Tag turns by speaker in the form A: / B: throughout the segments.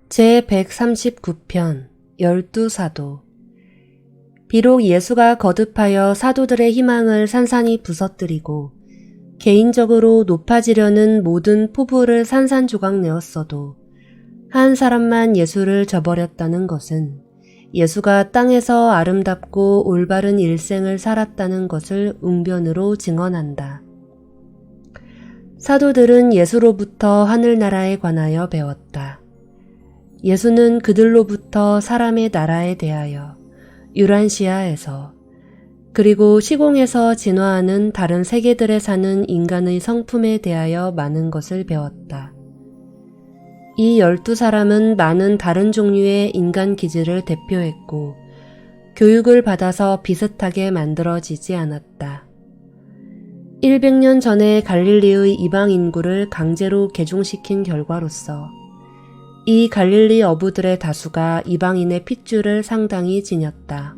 A: 제139편 열두 사도. 비록 예수가 거듭하여 사도들의 희망을 산산이 부서뜨리고 개인적으로 높아지려는 모든 포부를 산산조각 내었어도 한 사람만 예수를 저버렸다는 것은 예수가 땅에서 아름답고 올바른 일생을 살았다는 것을 웅변으로 증언한다. 사도들은 예수로부터 하늘나라에 관하여 배웠다. 예수는 그들로부터 사람의 나라에 대하여 유란시아에서 그리고 시공에서 진화하는 다른 세계들에 사는 인간의 성품에 대하여 많은 것을 배웠다. 이 12사람은 많은 다른 종류의 인간 기질을 대표했고 교육을 받아서 비슷하게 만들어지지 않았다. 100년 전에 갈릴리의 이방 인구를 강제로 개종시킨 결과로서 이 갈릴리 어부들의 다수가 이방인의 핏줄을 상당히 지녔다.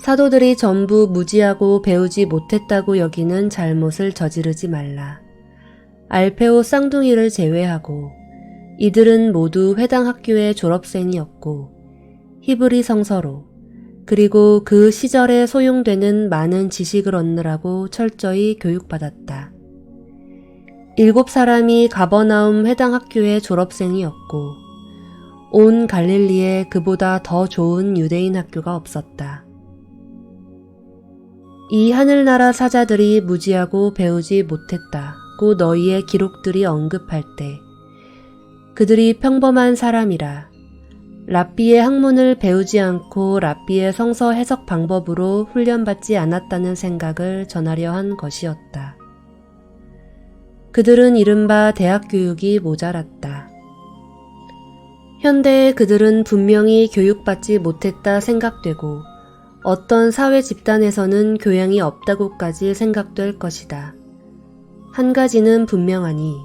A: 사도들이 전부 무지하고 배우지 못했다고 여기는 잘못을 저지르지 말라. 알페오 쌍둥이를 제외하고 이들은 모두 회당 학교의 졸업생이었고 히브리 성서로 그리고 그 시절에 소용되는 많은 지식을 얻느라고 철저히 교육받았다. 7사람이 가버나움 회당 학교의 졸업생이었고 온 갈릴리에 그보다 더 좋은 유대인 학교가 없었다. 이 하늘나라 사자들이 무지하고 배우지 못했다고 너희의 기록들이 언급할 때 그들이 평범한 사람이라 랍비의 학문을 배우지 않고 랍비의 성서 해석 방법으로 훈련받지 않았다는 생각을 전하려 한 것이었다. 그들은 이른바 대학 교육이 모자랐다. 현대의 그들은 분명히 교육받지 못했다 생각되고 어떤 사회 집단에서는 교양이 없다고까지 생각될 것이다. 한 가지는 분명하니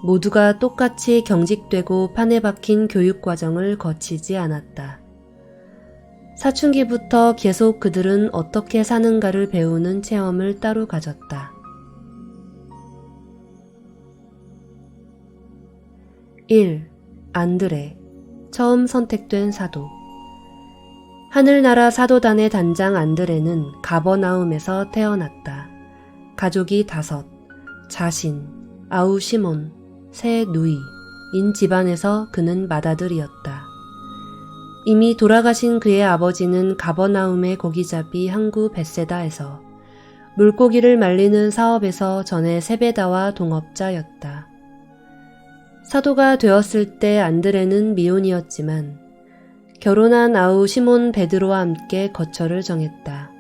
A: 모두가 똑같이 경직되고 판에 박힌 교육 과정을 거치지 않았다. 사춘기부터 계속 그들은 어떻게 사는가를 배우는 체험을 따로 가졌다. 1. 안드레, 처음 선택된 사도. 하늘나라 사도단의 단장 안드레는 가버나움에서 태어났다. 가족이 5, 자신, 아우 시몬, 세 누이인 집안에서 그는 맏아들이었다. 이미 돌아가신 그의 아버지는 가버나움의 고기잡이 항구 벳세다에서 물고기를 말리는 사업에서 전에 세베다와 동업자였다. 사도가 되었을 때 안드레는 미혼이었지만 결혼한 아우 시몬 베드로와 함께 거처를 정했다.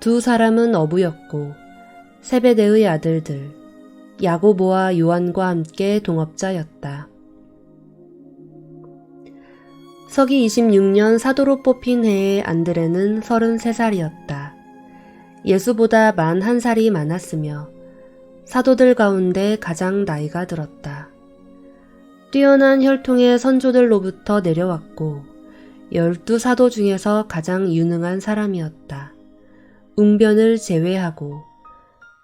A: 2사람은 어부였고 세베대의 아들들 야고보와 요한과 함께 동업자였다. 서기 26년 사도로 뽑힌 해에 안드레는 33살이었다. 예수보다 만 1살이 많았으며 사도들 가운데 가장 나이가 들었다. 뛰어난 혈통의 선조들로부터 내려왔고 12사도 중에서 가장 유능한 사람이었다. 웅변을 제외하고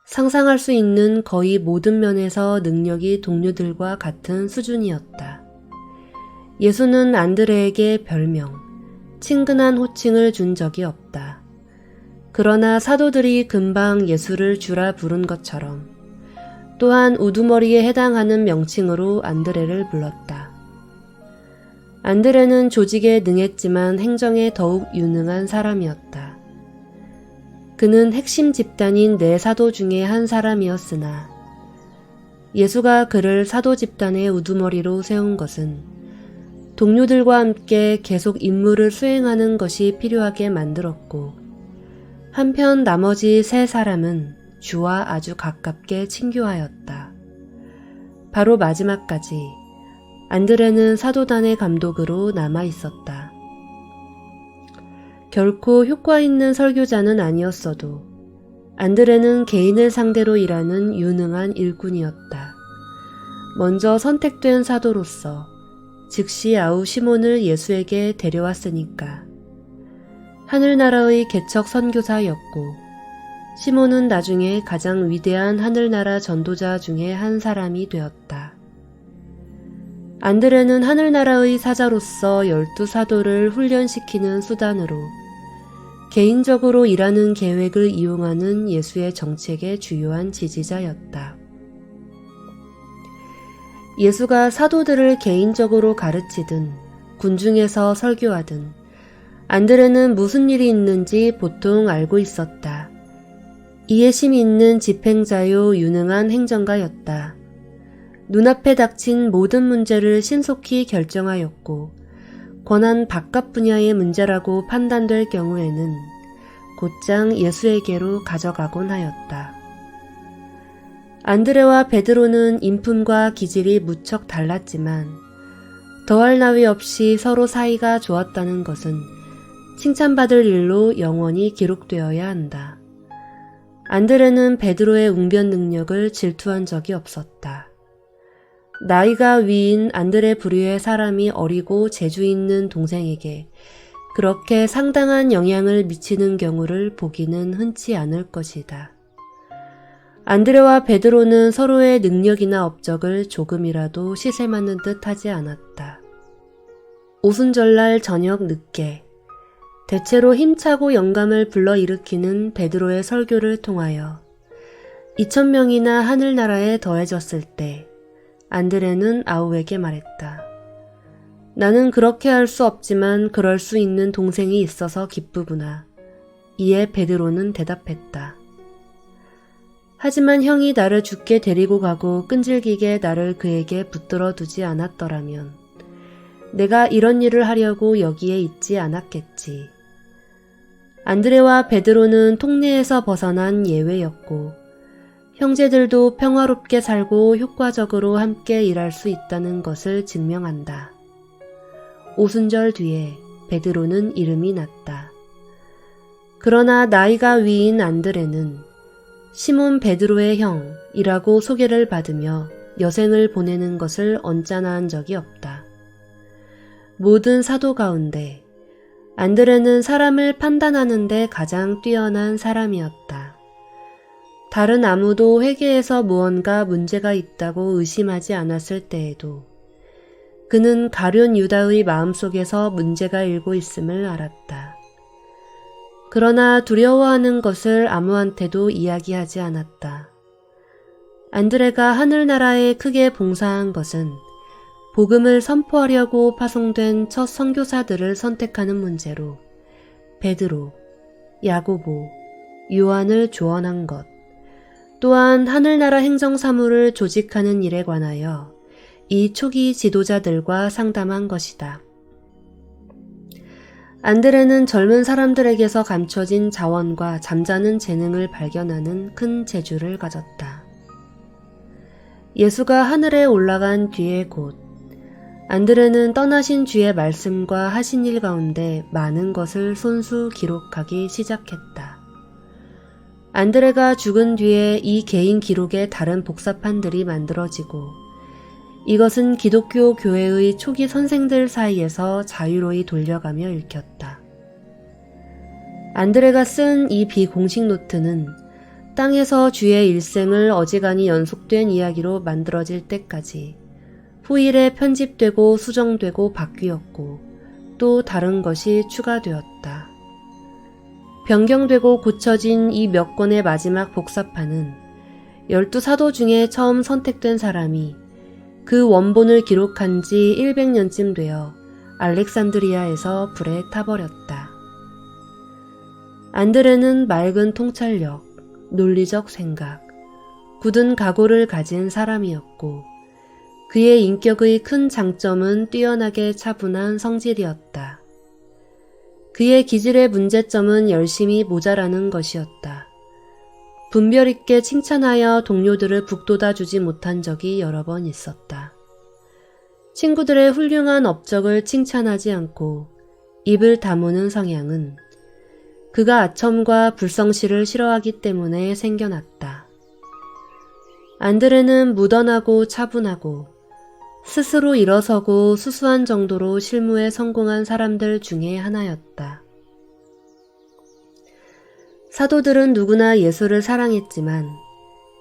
A: 상상할 수 있는 거의 모든 면에서 능력이 동료들과 같은 수준이었다. 예수는 안드레에게 별명, 친근한 호칭을 준 적이 없다. 그러나 사도들이 금방 예수를 주라 부른 것처럼 또한 우두머리에 해당하는 명칭으로 안드레를 불렀다. 안드레는 조직에 능했지만 행정에 더욱 유능한 사람이었다. 그는 핵심 집단인 4사도 중에 한 사람이었으나 예수가 그를 사도 집단의 우두머리로 세운 것은 동료들과 함께 계속 임무를 수행하는 것이 필요하게 만들었고 한편 나머지 3사람은 주와 아주 가깝게 친교하였다. 바로 마지막까지 안드레는 사도단의 감독으로 남아 있었다. 결코 효과 있는 설교자는 아니었어도 안드레는 개인을 상대로 일하는 유능한 일꾼이었다. 먼저 선택된 사도로서 즉시 아우 시몬을 예수에게 데려왔으니까. 하늘나라의 개척 선교사였고 시몬은 나중에 가장 위대한 하늘나라 전도자 중에 한 사람이 되었다. 안드레는 하늘나라의 사자로서 12사도를 훈련시키는 수단으로 개인적으로 일하는 계획을 이용하는 예수의 정책의 주요한 지지자였다. 예수가 사도들을 개인적으로 가르치든 군중에서 설교하든 안드레는 무슨 일이 있는지 보통 알고 있었다. 이해심이 있는 집행자요 유능한 행정가였다. 눈앞에 닥친 모든 문제를 신속히 결정하였고 권한 바깥 분야의 문제라고 판단될 경우에는 곧장 예수에게로 가져가곤 하였다. 안드레와 베드로는 인품과 기질이 무척 달랐지만 더할 나위 없이 서로 사이가 좋았다는 것은 칭찬받을 일로 영원히 기록되어야 한다. 안드레는 베드로의 웅변 능력을 질투한 적이 없었다. 나이가 위인 안드레 부류의 사람이 어리고 재주 있는 동생에게 그렇게 상당한 영향을 미치는 경우를 보기는 흔치 않을 것이다. 안드레와 베드로는 서로의 능력이나 업적을 조금이라도 시샘하는 듯 하지 않았다. 오순절날 저녁 늦게 대체로 힘차고 영감을 불러일으키는 베드로의 설교를 통하여 2,000명이나 하늘나라에 더해졌을 때 안드레는 아우에게 말했다. 나는 그렇게 할 수 없지만 그럴 수 있는 동생이 있어서 기쁘구나. 이에 베드로는 대답했다. 하지만 형이 나를 죽게 데리고 가고 끈질기게 나를 그에게 붙들어 두지 않았더라면 내가 이런 일을 하려고 여기에 있지 않았겠지. 안드레와 베드로는 통례에서 벗어난 예외였고 형제들도 평화롭게 살고 효과적으로 함께 일할 수 있다는 것을 증명한다. 오순절 뒤에 베드로는 이름이 났다. 그러나 나이가 위인 안드레는 시몬 베드로의 형이라고 소개를 받으며 여생을 보내는 것을 언짢아한 적이 없다. 모든 사도 가운데 안드레는 사람을 판단하는 데 가장 뛰어난 사람이었다. 다른 아무도 회개에서 무언가 문제가 있다고 의심하지 않았을 때에도 그는 가룟 유다의 마음속에서 문제가 일고 있음을 알았다. 그러나 두려워하는 것을 아무한테도 이야기하지 않았다. 안드레가 하늘나라에 크게 봉사한 것은 복음을 선포하려고 파송된 첫 선교사들을 선택하는 문제로 베드로, 야고보, 요한을 조언한 것, 또한 하늘나라 행정사무를 조직하는 일에 관하여 이 초기 지도자들과 상담한 것이다. 안드레는 젊은 사람들에게서 감춰진 자원과 잠자는 재능을 발견하는 큰 재주를 가졌다. 예수가 하늘에 올라간 뒤에 곧 안드레는 떠나신 주의 말씀과 하신 일 가운데 많은 것을 손수 기록하기 시작했다. 안드레가 죽은 뒤에 이 개인 기록에 다른 복사판들이 만들어지고 이것은 기독교 교회의 초기 선생들 사이에서 자유로이 돌려가며 읽혔다. 안드레가 쓴 이 비공식 노트는 땅에서 주의 일생을 어지간히 연속된 이야기로 만들어질 때까지 후일에 편집되고 수정되고 바뀌었고 또 다른 것이 추가되었다. 변경되고 고쳐진 이 몇 권의 마지막 복사판은 12사도 중에 처음 선택된 사람이 그 원본을 기록한 지 100년쯤 되어 알렉산드리아에서 불에 타버렸다. 안드레는 맑은 통찰력, 논리적 생각, 굳은 각오를 가진 사람이었고 그의 인격의 큰 장점은 뛰어나게 차분한 성질이었다. 그의 기질의 문제점은 열심히 모자라는 것이었다. 분별 있게 칭찬하여 동료들을 북돋아주지 못한 적이 여러 번 있었다. 친구들의 훌륭한 업적을 칭찬하지 않고 입을 다무는 성향은 그가 아첨과 불성실을 싫어하기 때문에 생겨났다. 안드레는 무던하고 차분하고 스스로 일어서고 수수한 정도로 실무에 성공한 사람들 중에 하나였다. 사도들은 누구나 예수를 사랑했지만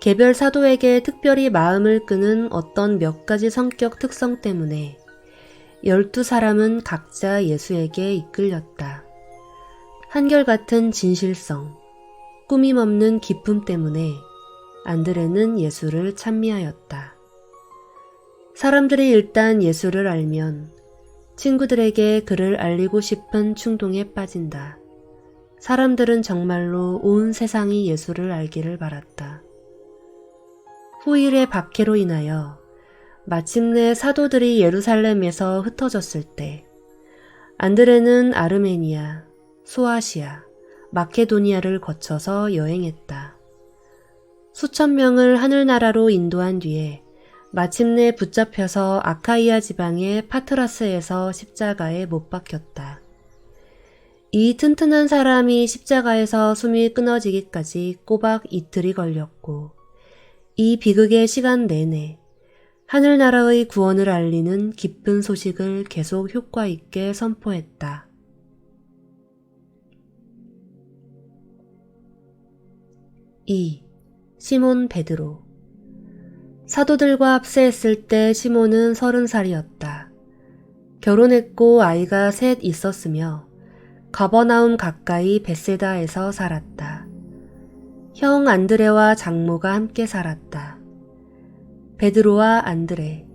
A: 개별 사도에게 특별히 마음을 끄는 어떤 몇 가지 성격 특성 때문에 12사람은 각자 예수에게 이끌렸다. 한결같은 진실성, 꾸밈 없는 기품 때문에 안드레는 예수를 찬미하였다. 사람들이 일단 예수를 알면 친구들에게 그를 알리고 싶은 충동에 빠진다. 사람들은 정말로 온 세상이 예수를 알기를 바랐다. 후일의 박해로 인하여 마침내 사도들이 예루살렘에서 흩어졌을 때 안드레는 아르메니아, 소아시아, 마케도니아를 거쳐서 여행했다. 수천 명을 하늘나라로 인도한 뒤에 마침내 붙잡혀서 아카이아 지방의 파트라스에서 십자가에 못 박혔다. 이 튼튼한 사람이 십자가에서 숨이 끊어지기까지 꼬박 이틀이 걸렸고 이 비극의 시간 내내 하늘나라의 구원을 알리는 기쁜 소식을 계속 효과 있게 선포했다. 2. 시몬 베드로. 사도들과 합세했을 때 시몬은 30살이었다. 결혼했고 아이가 셋 있었으며 가버나움 가까이 벳세다에서 살았다. 형 안드레와 장모가 함께 살았다. 베드로와 안드레,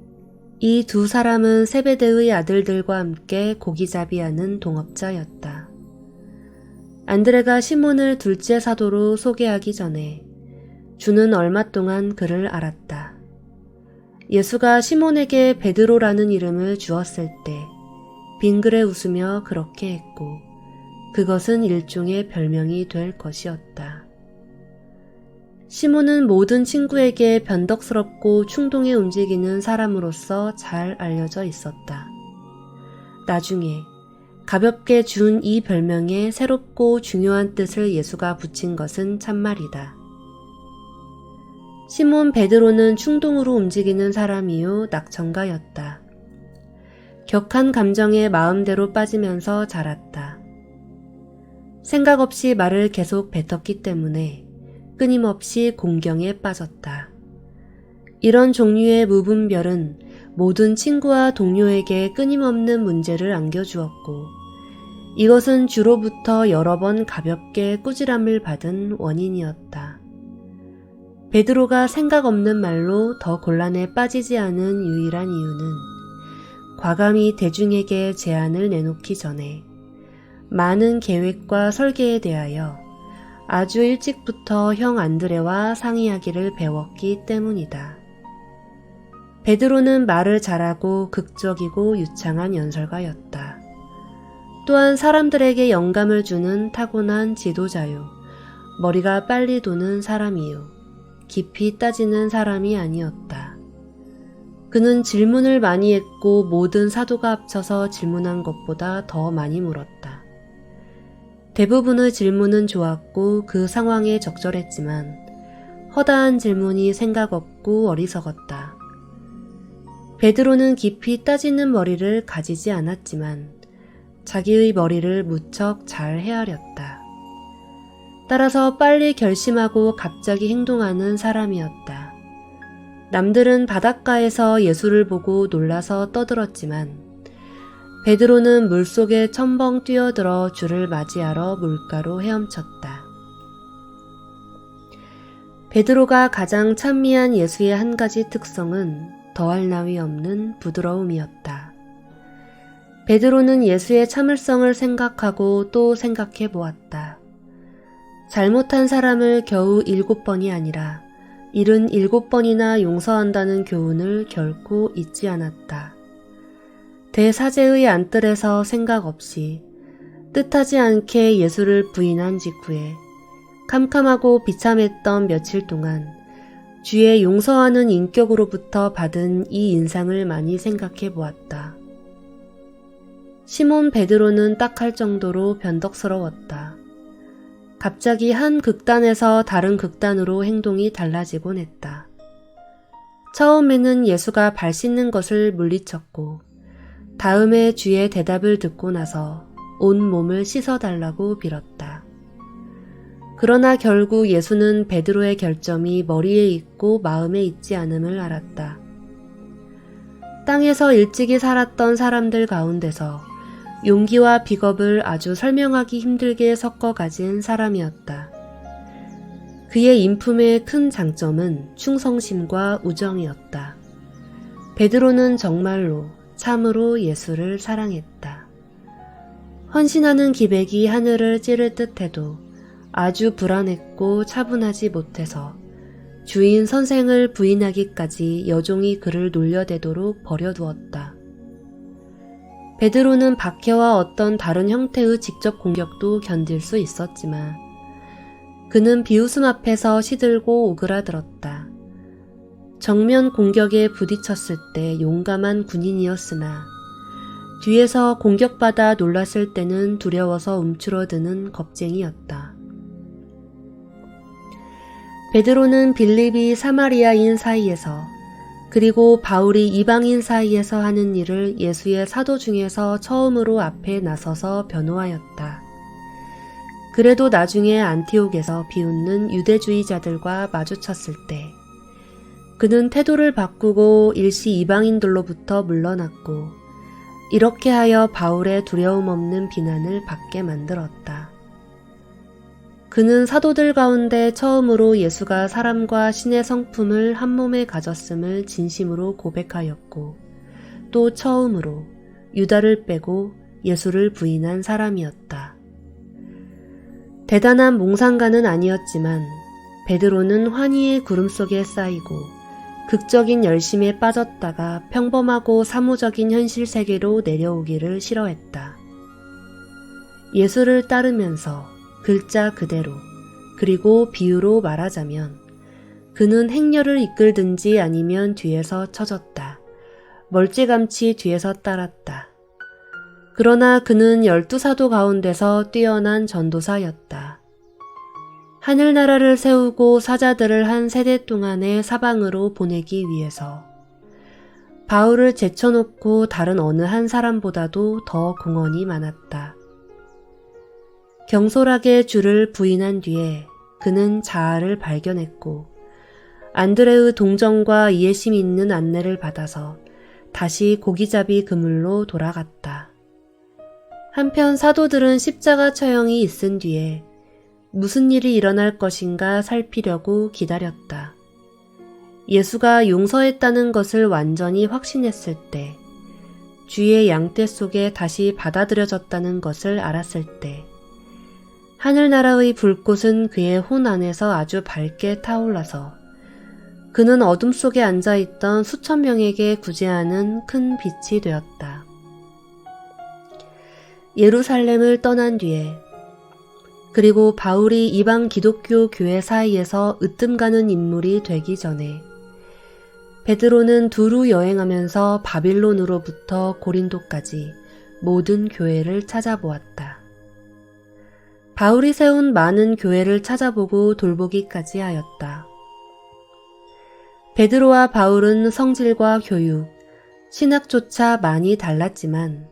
A: 이 두 사람은 세베대의 아들들과 함께 고기잡이하는 동업자였다. 안드레가 시몬을 둘째 사도로 소개하기 전에 주는 얼마 동안 그를 알았다. 예수가 시몬에게 베드로라는 이름을 주었을 때 빙그레 웃으며 그렇게 했고 그것은 일종의 별명이 될 것이었다. 시몬은 모든 친구에게 변덕스럽고 충동에 움직이는 사람으로서 잘 알려져 있었다. 나중에 가볍게 준 이 별명에 새롭고 중요한 뜻을 예수가 붙인 것은 참말이다. 시몬 베드로는 충동으로 움직이는 사람이요 낙천가였다. 격한 감정에 마음대로 빠지면서 자랐다. 생각 없이 말을 계속 뱉었기 때문에 끊임없이 공경에 빠졌다. 이런 종류의 무분별은 모든 친구와 동료에게 끊임없는 문제를 안겨주었고 이것은 주로부터 여러 번 가볍게 꾸지람을 받은 원인이었다. 베드로가 생각 없는 말로 더 곤란에 빠지지 않은 유일한 이유는 과감히 대중에게 제안을 내놓기 전에 많은 계획과 설계에 대하여 아주 일찍부터 형 안드레와 상의하기를 배웠기 때문이다. 베드로는 말을 잘하고 극적이고 유창한 연설가였다. 또한 사람들에게 영감을 주는 타고난 지도자요. 머리가 빨리 도는 사람이요. 깊이 따지는 사람이 아니었다. 그는 질문을 많이 했고 모든 사도가 합쳐서 질문한 것보다 더 많이 물었다. 대부분의 질문은 좋았고 그 상황에 적절했지만 허다한 질문이 생각 없고 어리석었다. 베드로는 깊이 따지는 머리를 가지지 않았지만 자기의 머리를 무척 잘 헤아렸다. 따라서 빨리 결심하고 갑자기 행동하는 사람이었다. 남들은 바닷가에서 예수를 보고 놀라서 떠들었지만 베드로는 물속에 첨벙 뛰어들어 주를 맞이하러 물가로 헤엄쳤다. 베드로가 가장 찬미한 예수의 한 가지 특성은 더할 나위 없는 부드러움이었다. 베드로는 예수의 참을성을 생각하고 또 생각해 보았다. 잘못한 사람을 겨우 7번이 아니라 77번이나 용서한다는 교훈을 결코 잊지 않았다. 대사제의 안뜰에서 생각 없이 뜻하지 않게 예수를 부인한 직후에 캄캄하고 비참했던 며칠 동안 주의 용서하는 인격으로부터 받은 이 인상을 많이 생각해 보았다. 시몬 베드로는 딱할 정도로 변덕스러웠다. 갑자기 한 극단에서 다른 극단으로 행동이 달라지곤 했다. 처음에는 예수가 발 씻는 것을 물리쳤고 다음에 주의 대답을 듣고 나서 온 몸을 씻어달라고 빌었다. 그러나 결국 예수는 베드로의 결점이 머리에 있고 마음에 있지 않음을 알았다. 땅에서 일찍이 살았던 사람들 가운데서 용기와 비겁을 아주 설명하기 힘들게 섞어 가진 사람이었다. 그의 인품의 큰 장점은 충성심과 우정이었다. 베드로는 정말로 참으로 예수를 사랑했다. 헌신하는 기백이 하늘을 찌를 듯해도 아주 불안했고 차분하지 못해서 주인 선생을 부인하기까지 여종이 그를 놀려대도록 버려두었다. 베드로는 박해와 어떤 다른 형태의 직접 공격도 견딜 수 있었지만 그는 비웃음 앞에서 시들고 오그라들었다. 정면 공격에 부딪혔을 때 용감한 군인이었으나 뒤에서 공격받아 놀랐을 때는 두려워서 움츠러드는 겁쟁이였다. 베드로는 빌립이 사마리아인 사이에서 그리고 바울이 이방인 사이에서 하는 일을 예수의 사도 중에서 처음으로 앞에 나서서 변호하였다. 그래도 나중에 안티옥에서 비웃는 유대주의자들과 마주쳤을 때 그는 태도를 바꾸고 일시 이방인들로부터 물러났고 이렇게 하여 바울의 두려움 없는 비난을 받게 만들었다. 그는 사도들 가운데 처음으로 예수가 사람과 신의 성품을 한 몸에 가졌음을 진심으로 고백하였고 또 처음으로 유다를 빼고 예수를 부인한 사람이었다. 대단한 몽상가는 아니었지만 베드로는 환희의 구름 속에 쌓이고 극적인 열심에 빠졌다가 평범하고 사무적인 현실 세계로 내려오기를 싫어했다. 예수를 따르면서 글자 그대로 그리고 비유로 말하자면 그는 행렬을 이끌든지 아니면 뒤에서 쳐졌다. 멀찌감치 뒤에서 따랐다. 그러나 그는 12사도 가운데서 뛰어난 전도사였다. 하늘나라를 세우고 사자들을 한 세대 동안의 사방으로 보내기 위해서 바울을 제쳐놓고 다른 어느 한 사람보다도 더 공헌이 많았다. 경솔하게 주를 부인한 뒤에 그는 자아를 발견했고 안드레의 동정과 이해심 있는 안내를 받아서 다시 고기잡이 그물로 돌아갔다. 한편 사도들은 십자가 처형이 있은 뒤에 무슨 일이 일어날 것인가 살피려고 기다렸다. 예수가 용서했다는 것을 완전히 확신했을 때, 주의 양떼 속에 다시 받아들여졌다는 것을 알았을 때, 하늘나라의 불꽃은 그의 혼 안에서 아주 밝게 타올라서 그는 어둠 속에 앉아있던 수천 명에게 구제하는 큰 빛이 되었다. 예루살렘을 떠난 뒤에 그리고 바울이 이방 기독교 교회 사이에서 으뜸가는 인물이 되기 전에 베드로는 두루 여행하면서 바빌론으로부터 고린도까지 모든 교회를 찾아보았다. 바울이 세운 많은 교회를 찾아보고 돌보기까지 하였다. 베드로와 바울은 성질과 교육, 신학조차 많이 달랐지만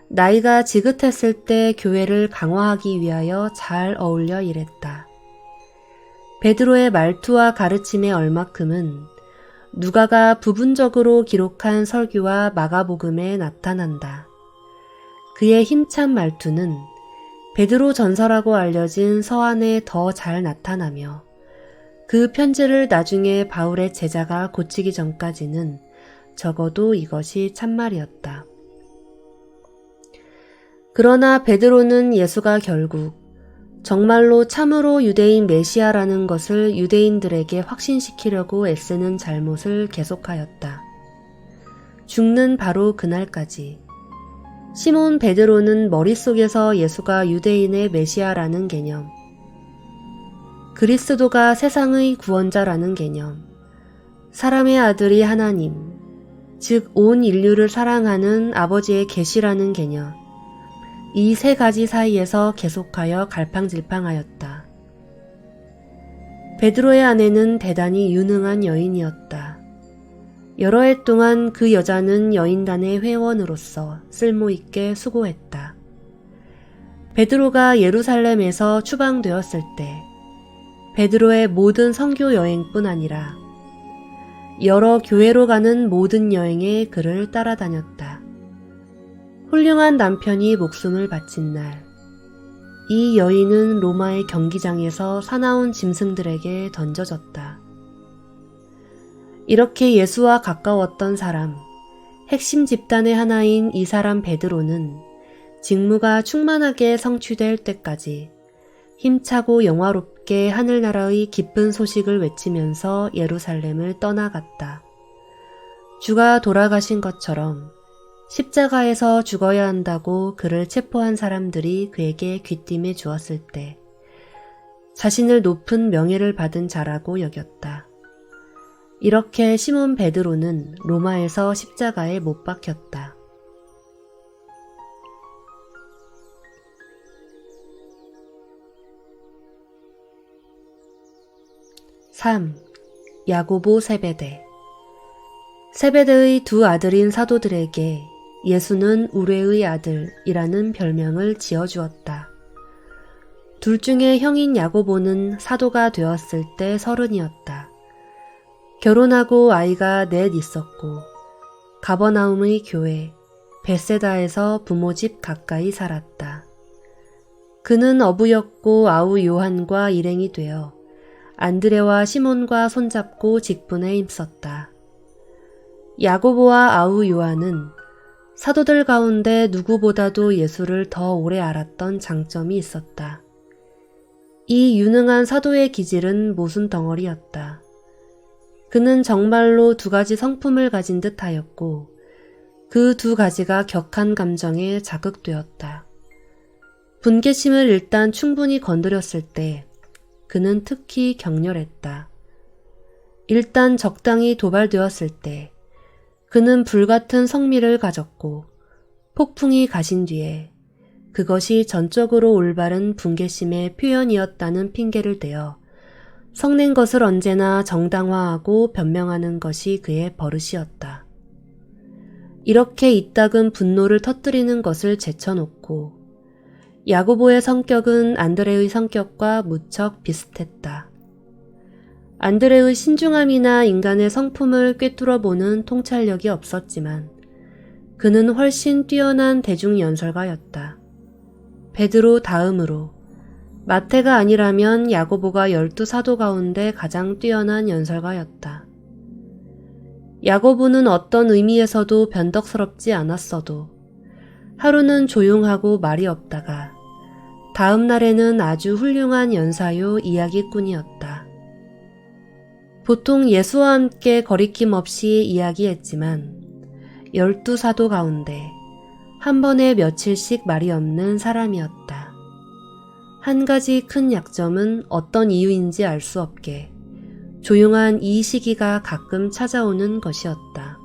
A: 나이가 지긋했을 때 교회를 강화하기 위하여 잘 어울려 일했다. 베드로의 말투와 가르침에 얼마큼은 누가가 부분적으로 기록한 설교와 마가복음에 나타난다. 그의 힘찬 말투는 베드로 전서라고 알려진 서한에 더 잘 나타나며 그 편지를 나중에 바울의 제자가 고치기 전까지는 적어도 이것이 참말이었다. 그러나 베드로는 예수가 결국 정말로 참으로 유대인 메시아라는 것을 유대인들에게 확신시키려고 애쓰는 잘못을 계속하였다. 죽는 바로 그날까지 시몬 베드로는 머릿속에서 예수가 유대인의 메시아라는 개념, 그리스도가 세상의 구원자라는 개념, 사람의 아들이 하나님, 즉 온 인류를 사랑하는 아버지의 계시라는 개념, 이 세 가지 사이에서 계속하여 갈팡질팡하였다. 베드로의 아내는 대단히 유능한 여인이었다. 여러 해 동안 그 여자는 여인단의 회원으로서 쓸모있게 수고했다. 베드로가 예루살렘에서 추방되었을 때 베드로의 모든 선교 여행뿐 아니라 여러 교회로 가는 모든 여행에 그를 따라다녔다. 훌륭한 남편이 목숨을 바친 날, 이 여인은 로마의 경기장에서 사나운 짐승들에게 던져졌다. 이렇게 예수와 가까웠던 사람, 핵심 집단의 하나인 이 사람 베드로는 직무가 충만하게 성취될 때까지 힘차고 영화롭게 하늘나라의 기쁜 소식을 외치면서 예루살렘을 떠나갔다. 주가 돌아가신 것처럼 십자가에서 죽어야 한다고 그를 체포한 사람들이 그에게 귀띔해 주었을 때 자신을 높은 명예를 받은 자라고 여겼다. 이렇게 시몬 베드로는 로마에서 십자가에 못 박혔다. 3. 야고보 세베대. 세베대의 두 아들인 사도들에게 예수는 우레의 아들이라는 별명을 지어주었다. 둘 중에 형인 야고보는 사도가 되었을 때 30이었다. 결혼하고 아이가 넷 있었고 가버나움의 교회 벳세다에서 부모 집 가까이 살았다. 그는 어부였고 아우 요한과 일행이 되어 안드레와 시몬과 손잡고 직분에 힘썼다. 야고보와 아우 요한은 사도들 가운데 누구보다도 예수를 더 오래 알았던 장점이 있었다. 이 유능한 사도의 기질은 모순 덩어리였다. 그는 정말로 두 가지 성품을 가진 듯하였고 그 두 가지가 격한 감정에 자극되었다. 분개심을 일단 충분히 건드렸을 때 그는 특히 격렬했다. 일단 적당히 도발되었을 때 그는 불같은 성미를 가졌고 폭풍이 가신 뒤에 그것이 전적으로 올바른 분개심의 표현이었다는 핑계를 대어 성낸 것을 언제나 정당화하고 변명하는 것이 그의 버릇이었다. 이렇게 이따금 분노를 터뜨리는 것을 제쳐놓고 야고보의 성격은 안드레의 성격과 무척 비슷했다. 안드레의 신중함이나 인간의 성품을 꿰뚫어보는 통찰력이 없었지만 그는 훨씬 뛰어난 대중연설가였다. 베드로 다음으로 마태가 아니라면 야고보가 12사도 가운데 가장 뛰어난 연설가였다. 야고보는 어떤 의미에서도 변덕스럽지 않았어도 하루는 조용하고 말이 없다가 다음 날에는 아주 훌륭한 연사요 이야기꾼이었다. 보통 예수와 함께 거리낌 없이 이야기했지만 12사도 가운데 한 번에 며칠씩 말이 없는 사람이었다. 한 가지 큰 약점은 어떤 이유인지 알 수 없게 조용한 이 시기가 가끔 찾아오는 것이었다.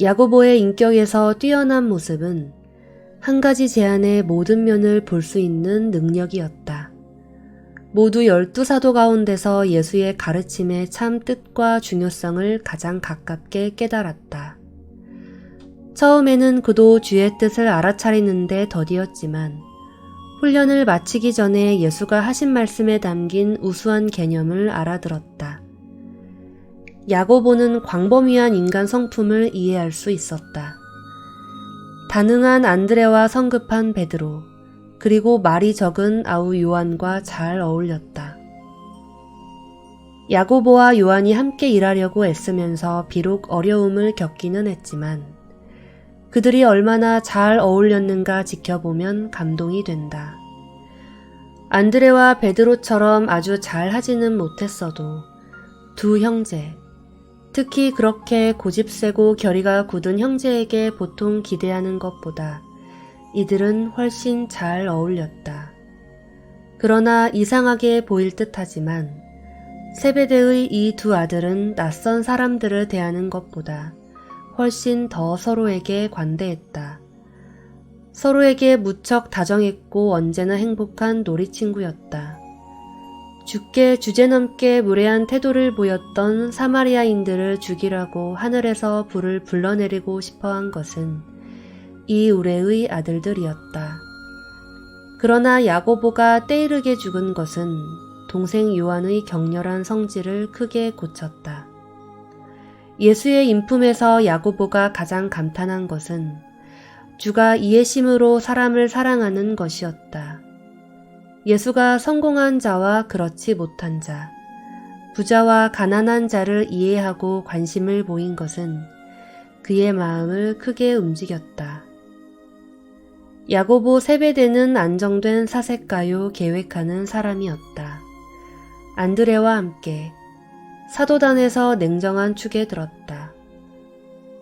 A: 야고보의 인격에서 뛰어난 모습은 한 가지 제안의 모든 면을 볼 수 있는 능력이었다. 모두 12사도 가운데서 예수의 가르침의 참 뜻과 중요성을 가장 가깝게 깨달았다. 처음에는 그도 주의 뜻을 알아차리는데 더디었지만 훈련을 마치기 전에 예수가 하신 말씀에 담긴 우수한 개념을 알아들었다. 야고보는 광범위한 인간 성품을 이해할 수 있었다. 다능한 안드레와 성급한 베드로, 그리고 말이 적은 아우 요한과 잘 어울렸다. 야고보와 요한이 함께 일하려고 애쓰면서 비록 어려움을 겪기는 했지만 그들이 얼마나 잘 어울렸는가 지켜보면 감동이 된다. 안드레와 베드로처럼 아주 잘 하지는 못했어도 두 형제, 특히 그렇게 고집세고 결의가 굳은 형제에게 보통 기대하는 것보다 이들은 훨씬 잘 어울렸다. 그러나 이상하게 보일 듯하지만 세베대의 이 두 아들은 낯선 사람들을 대하는 것보다 훨씬 더 서로에게 관대했다. 서로에게 무척 다정했고 언제나 행복한 놀이친구였다. 죽게 주제넘게 무례한 태도를 보였던 사마리아인들을 죽이라고 하늘에서 불을 불러내리고 싶어한 것은 이 우레의 아들들이었다. 그러나 야고보가 때이르게 죽은 것은 동생 요한의 격렬한 성질을 크게 고쳤다. 예수의 인품에서 야고보가 가장 감탄한 것은 주가 이해심으로 사람을 사랑하는 것이었다. 예수가 성공한 자와 그렇지 못한 자, 부자와 가난한 자를 이해하고 관심을 보인 것은 그의 마음을 크게 움직였다. 야고보 세베대는 안정된 사색가요 계획하는 사람이었다. 안드레와 함께 사도단에서 냉정한 축에 들었다.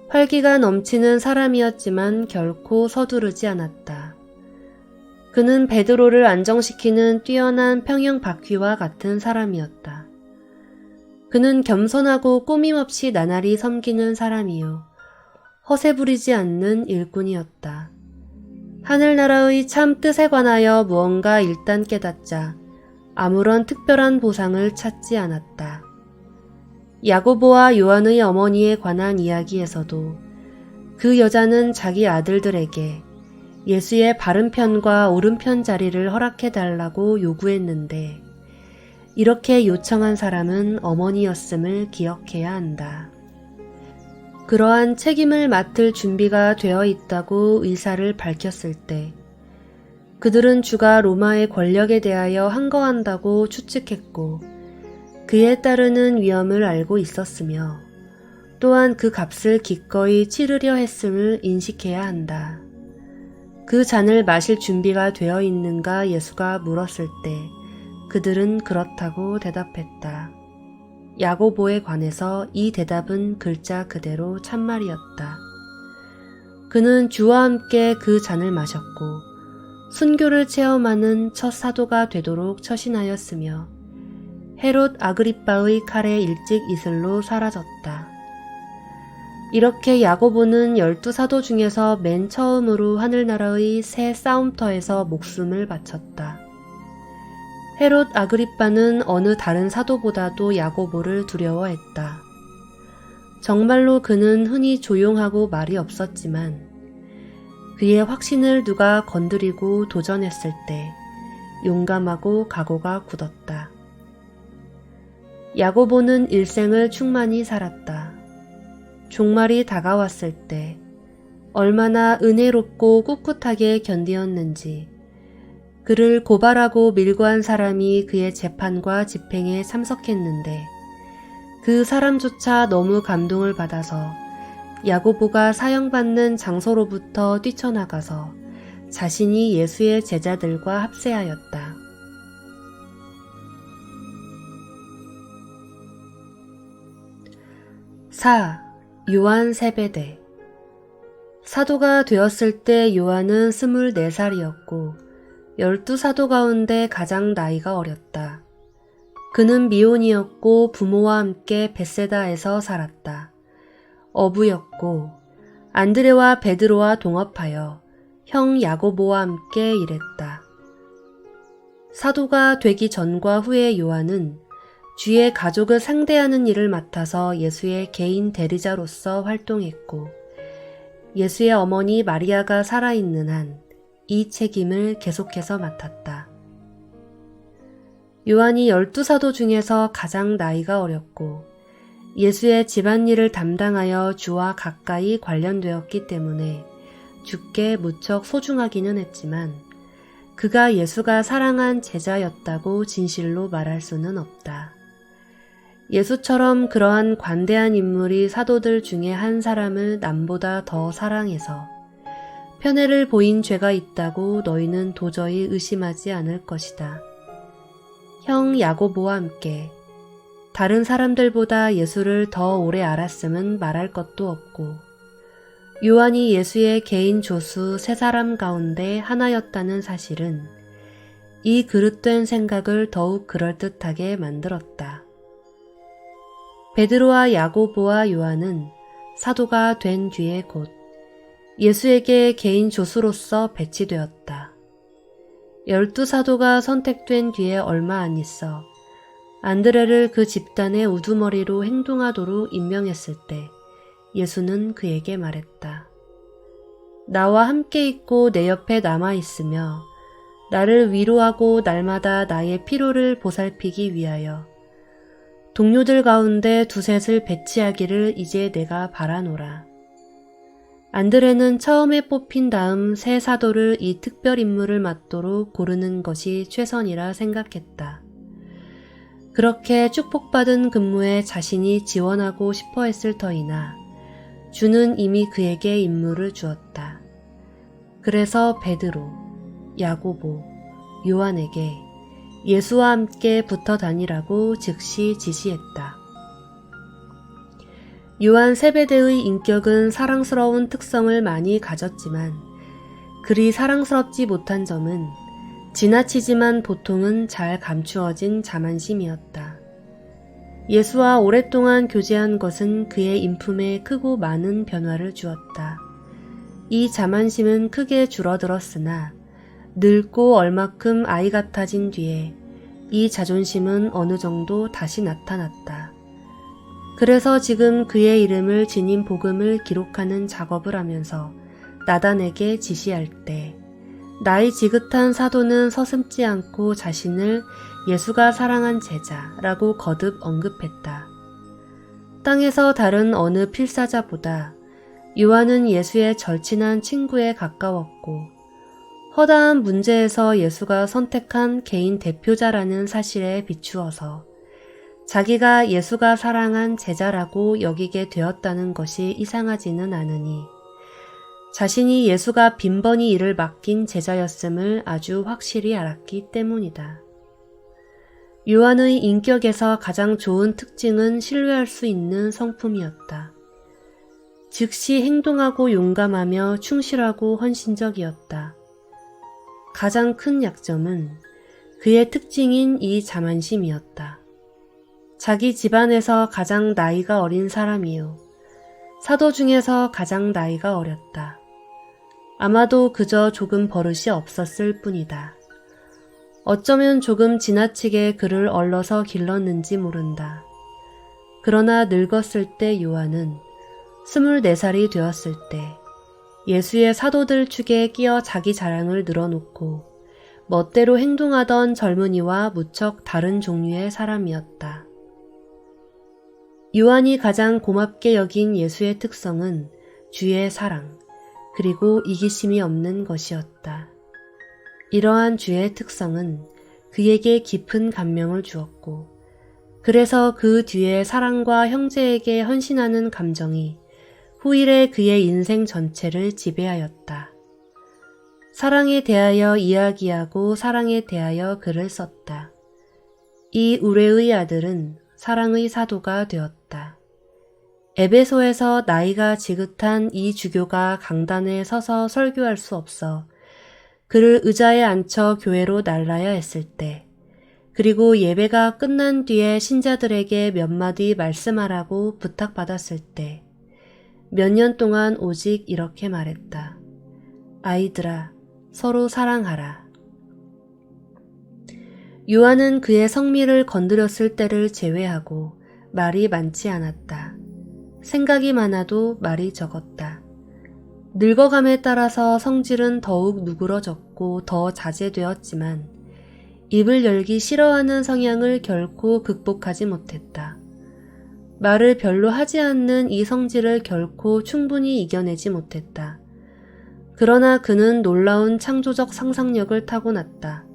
A: 활기가 넘치는 사람이었지만 결코 서두르지 않았다. 그는 베드로를 안정시키는 뛰어난 평형 바퀴와 같은 사람이었다. 그는 겸손하고 꾸밈없이 나날이 섬기는 사람이요 허세 부리지 않는 일꾼이었다. 하늘나라의 참 뜻에 관하여 무언가 일단 깨닫자 아무런 특별한 보상을 찾지 않았다. 야고보와 요한의 어머니에 관한 이야기에서도 그 여자는 자기 아들들에게 예수의 바른 편과 오른편 자리를 허락해달라고 요구했는데 이렇게 요청한 사람은 어머니였음을 기억해야 한다. 그러한 책임을 맡을 준비가 되어 있다고 의사를 밝혔을 때 그들은 주가 로마의 권력에 대하여 항거한다고 추측했고 그에 따르는 위험을 알고 있었으며 또한 그 값을 기꺼이 치르려 했음을 인식해야 한다. 그 잔을 마실 준비가 되어 있는가 예수가 물었을 때 그들은 그렇다고 대답했다. 야고보에 관해서 이 대답은 글자 그대로 참말이었다. 그는 주와 함께 그 잔을 마셨고 순교를 체험하는 첫 사도가 되도록 처신하였으며 헤롯 아그리빠의 칼에 일찍 이슬로 사라졌다. 이렇게 야고보는 12사도 중에서 맨 처음으로 하늘나라의 새 싸움터에서 목숨을 바쳤다. 헤롯 아그리빠는 어느 다른 사도보다도 야고보를 두려워했다. 정말로 그는 흔히 조용하고 말이 없었지만 그의 확신을 누가 건드리고 도전했을 때 용감하고 각오가 굳었다. 야고보는 일생을 충만히 살았다. 종말이 다가왔을 때 얼마나 은혜롭고 꿋꿋하게 견디었는지 그를 고발하고 밀고 한 사람이 그의 재판과 집행에 참석했는데 그 사람조차 너무 감동을 받아서 야고보가 사형받는 장소로부터 뛰쳐나가서 자신이 예수의 제자들과 합세하였다. 4. 요한 세베대 사도가 되었을 때 요한은 24살이었고 12사도 가운데 가장 나이가 어렸다. 그는 미혼이었고 부모와 함께 벳세다에서 살았다. 어부였고 안드레와 베드로와 동업하여 형 야고보와 함께 일했다. 사도가 되기 전과 후에 요한은 주의 가족을 상대하는 일을 맡아서 예수의 개인 대리자로서 활동했고 예수의 어머니 마리아가 살아있는 한 이 책임을 계속해서 맡았다. 요한이 12사도 중에서 가장 나이가 어렸고 예수의 집안일을 담당하여 주와 가까이 관련되었기 때문에 주께 무척 소중하기는 했지만 그가 예수가 사랑한 제자였다고 진실로 말할 수는 없다. 예수처럼 그러한 관대한 인물이 사도들 중에 한 사람을 남보다 더 사랑해서 편애를 보인 죄가 있다고 너희는 도저히 의심하지 않을 것이다. 형 야고보와 함께 다른 사람들보다 예수를 더 오래 알았음은 말할 것도 없고 요한이 예수의 개인 조수 3사람 가운데 하나였다는 사실은 이 그릇된 생각을 더욱 그럴듯하게 만들었다. 베드로와 야고보와 요한은 사도가 된 뒤에 곧 예수에게 개인 조수로서 배치되었다. 12사도가 선택된 뒤에 얼마 안 있어 안드레를 그 집단의 우두머리로 행동하도록 임명했을 때 예수는 그에게 말했다. 나와 함께 있고 내 옆에 남아있으며 나를 위로하고 날마다 나의 피로를 보살피기 위하여 동료들 가운데 두셋을 배치하기를 이제 내가 바라노라. 안드레는 처음에 뽑힌 다음 새 사도를 이 특별 임무를 맡도록 고르는 것이 최선이라 생각했다. 그렇게 축복받은 근무에 자신이 지원하고 싶어 했을 터이나 주는 이미 그에게 임무를 주었다. 그래서 베드로, 야고보, 요한에게 예수와 함께 붙어 다니라고 즉시 지시했다. 요한 세베대의 인격은 사랑스러운 특성을 많이 가졌지만 그리 사랑스럽지 못한 점은 지나치지만 보통은 잘 감추어진 자만심이었다. 예수와 오랫동안 교제한 것은 그의 인품에 크고 많은 변화를 주었다. 이 자만심은 크게 줄어들었으나 늙고 얼마큼 아이 같아진 뒤에 이 자존심은 어느 정도 다시 나타났다. 그래서 지금 그의 이름을 지닌 복음을 기록하는 작업을 하면서 나단에게 지시할 때 나이 지긋한 사도는 서슴지 않고 자신을 예수가 사랑한 제자라고 거듭 언급했다. 땅에서 다른 어느 필사자보다 요한은 예수의 절친한 친구에 가까웠고 허다한 문제에서 예수가 선택한 개인 대표자라는 사실에 비추어서 자기가 예수가 사랑한 제자라고 여기게 되었다는 것이 이상하지는 않으니 자신이 예수가 빈번히 이를 맡긴 제자였음을 아주 확실히 알았기 때문이다. 요한의 인격에서 가장 좋은 특징은 신뢰할 수 있는 성품이었다. 즉시 행동하고 용감하며 충실하고 헌신적이었다. 가장 큰 약점은 그의 특징인 이 자만심이었다. 자기 집안에서 가장 나이가 어린 사람이요. 사도 중에서 가장 나이가 어렸다. 아마도 그저 조금 버릇이 없었을 뿐이다. 어쩌면 조금 지나치게 그를 얼러서 길렀는지 모른다. 그러나 늙었을 때 요한은 24살이 되었을 때 예수의 사도들 축에 끼어 자기 자랑을 늘어놓고 멋대로 행동하던 젊은이와 무척 다른 종류의 사람이었다. 요한이 가장 고맙게 여긴 예수의 특성은 주의 사랑, 그리고 이기심이 없는 것이었다. 이러한 주의 특성은 그에게 깊은 감명을 주었고, 그래서 그 뒤에 사랑과 형제에게 헌신하는 감정이 후일에 그의 인생 전체를 지배하였다. 사랑에 대하여 이야기하고 사랑에 대하여 글을 썼다. 이 우레의 아들은 사랑의 사도가 되었다. 에베소에서 나이가 지긋한 이 주교가 강단에 서서 설교할 수 없어 그를 의자에 앉혀 교회로 날라야 했을 때, 그리고 예배가 끝난 뒤에 신자들에게 몇 마디 말씀하라고 부탁받았을 때 몇 년 동안 오직 이렇게 말했다. 아이들아, 서로 사랑하라. 요한은 그의 성미를 건드렸을 때를 제외하고 말이 많지 않았다. 생각이 많아도 말이 적었다. 늙어감에 따라서 성질은 더욱 누그러졌고 더 자제되었지만 입을 열기 싫어하는 성향을 결코 극복하지 못했다. 말을 별로 하지 않는 이 성질을 결코 충분히 이겨내지 못했다. 그러나 그는 놀라운 창조적 상상력을 타고났다.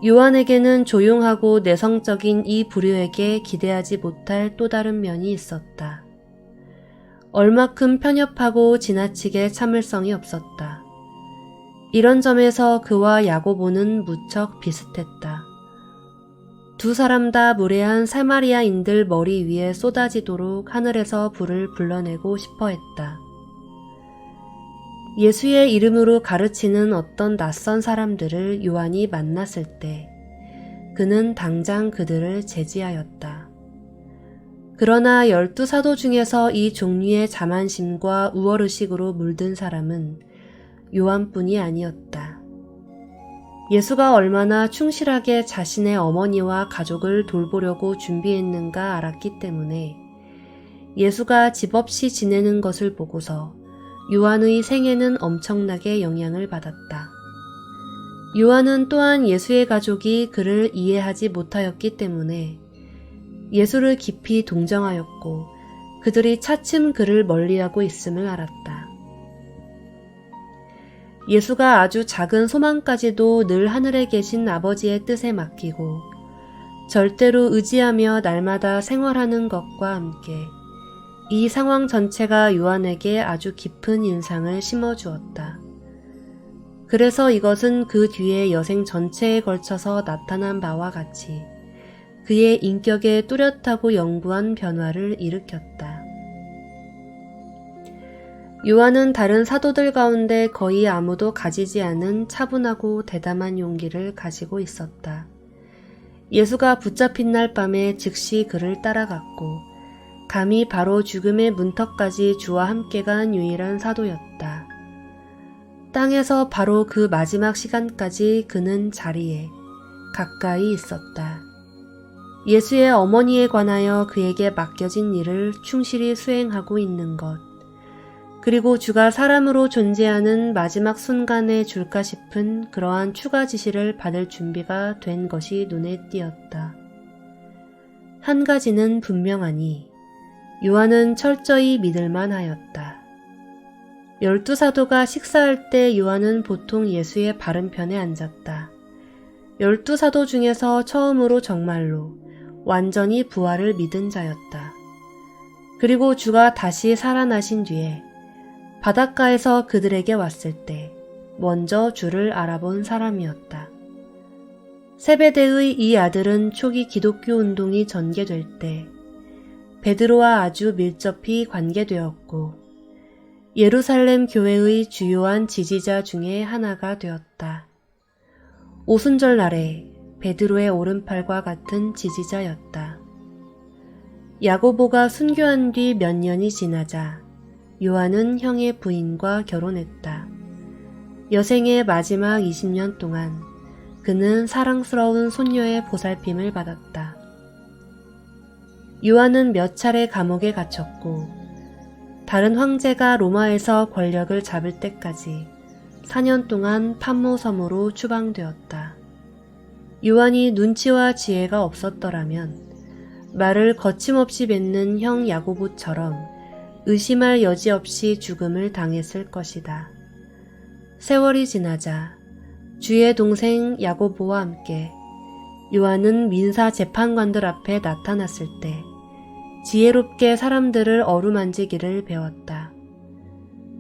A: 요한에게는 조용하고 내성적인 이 부류에게 기대하지 못할 또 다른 면이 있었다. 얼마큼 편협하고 지나치게 참을성이 없었다. 이런 점에서 그와 야고보는 무척 비슷했다. 두 사람 다 무례한 사마리아인들 머리 위에 쏟아지도록 하늘에서 불을 불러내고 싶어 했다. 예수의 이름으로 가르치는 어떤 낯선 사람들을 요한이 만났을 때 그는 당장 그들을 제지하였다. 그러나 12사도 중에서 이 종류의 자만심과 우월의식으로 물든 사람은 요한뿐이 아니었다. 예수가 얼마나 충실하게 자신의 어머니와 가족을 돌보려고 준비했는가 알았기 때문에 예수가 집 없이 지내는 것을 보고서 요한의 생애는 엄청나게 영향을 받았다. 요한은 또한 예수의 가족이 그를 이해하지 못하였기 때문에 예수를 깊이 동정하였고 그들이 차츰 그를 멀리하고 있음을 알았다. 예수가 아주 작은 소망까지도 늘 하늘에 계신 아버지의 뜻에 맡기고 절대로 의지하며 날마다 생활하는 것과 함께 이 상황 전체가 요한에게 아주 깊은 인상을 심어주었다. 그래서 이것은 그 뒤에 여생 전체에 걸쳐서 나타난 바와 같이 그의 인격에 뚜렷하고 영구한 변화를 일으켰다. 요한은 다른 사도들 가운데 거의 아무도 가지지 않은 차분하고 대담한 용기를 가지고 있었다. 예수가 붙잡힌 날 밤에 즉시 그를 따라갔고 감히 바로 죽음의 문턱까지 주와 함께 간 유일한 사도였다. 땅에서 바로 그 마지막 시간까지 그는 자리에 가까이 있었다. 예수의 어머니에 관하여 그에게 맡겨진 일을 충실히 수행하고 있는 것, 그리고 주가 사람으로 존재하는 마지막 순간에 줄까 싶은 그러한 추가 지시를 받을 준비가 된 것이 눈에 띄었다. 한 가지는 분명하니 요한은 철저히 믿을만 하였다. 12사도가 식사할 때 요한은 보통 예수의 바른편에 앉았다. 12사도 중에서 처음으로 정말로 완전히 부활을 믿은 자였다. 그리고 주가 다시 살아나신 뒤에 바닷가에서 그들에게 왔을 때 먼저 주를 알아본 사람이었다. 세베대의 이 아들은 초기 기독교 운동이 전개될 때 베드로와 아주 밀접히 관계되었고 예루살렘 교회의 주요한 지지자 중에 하나가 되었다. 오순절 날에 베드로의 오른팔과 같은 지지자였다. 야고보가 순교한 뒤 몇 년이 지나자 요한은 형의 부인과 결혼했다. 여생의 마지막 20년 동안 그는 사랑스러운 손녀의 보살핌을 받았다. 요한은 몇 차례 감옥에 갇혔고 다른 황제가 로마에서 권력을 잡을 때까지 4년 동안 판모섬으로 추방되었다. 요한이 눈치와 지혜가 없었더라면 말을 거침없이 뱉는 형 야고보처럼 의심할 여지 없이 죽음을 당했을 것이다. 세월이 지나자 주의 동생 야고보와 함께 요한은 민사 재판관들 앞에 나타났을 때 지혜롭게 사람들을 어루만지기를 배웠다.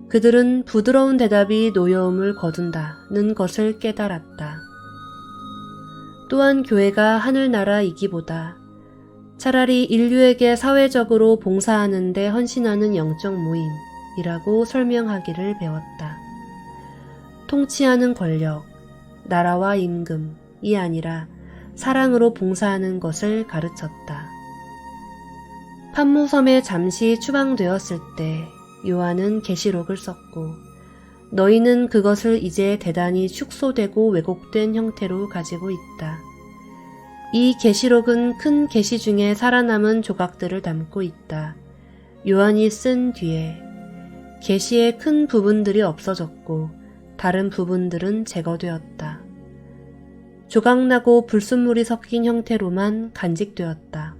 A: 그들은 부드러운 대답이 노여움을 거둔다는 것을 깨달았다. 또한 교회가 하늘나라이기보다 차라리 인류에게 사회적으로 봉사하는 데 헌신하는 영적 모임이라고 설명하기를 배웠다. 통치하는 권력, 나라와 임금이 아니라 사랑으로 봉사하는 것을 가르쳤다. 판모섬에 잠시 추방되었을 때 요한은 계시록을 썼고 너희는 그것을 이제 대단히 축소되고 왜곡된 형태로 가지고 있다. 이 계시록은 큰 계시 중에 살아남은 조각들을 담고 있다. 요한이 쓴 뒤에 계시의 큰 부분들이 없어졌고 다른 부분들은 제거되었다. 조각나고 불순물이 섞인 형태로만 간직되었다.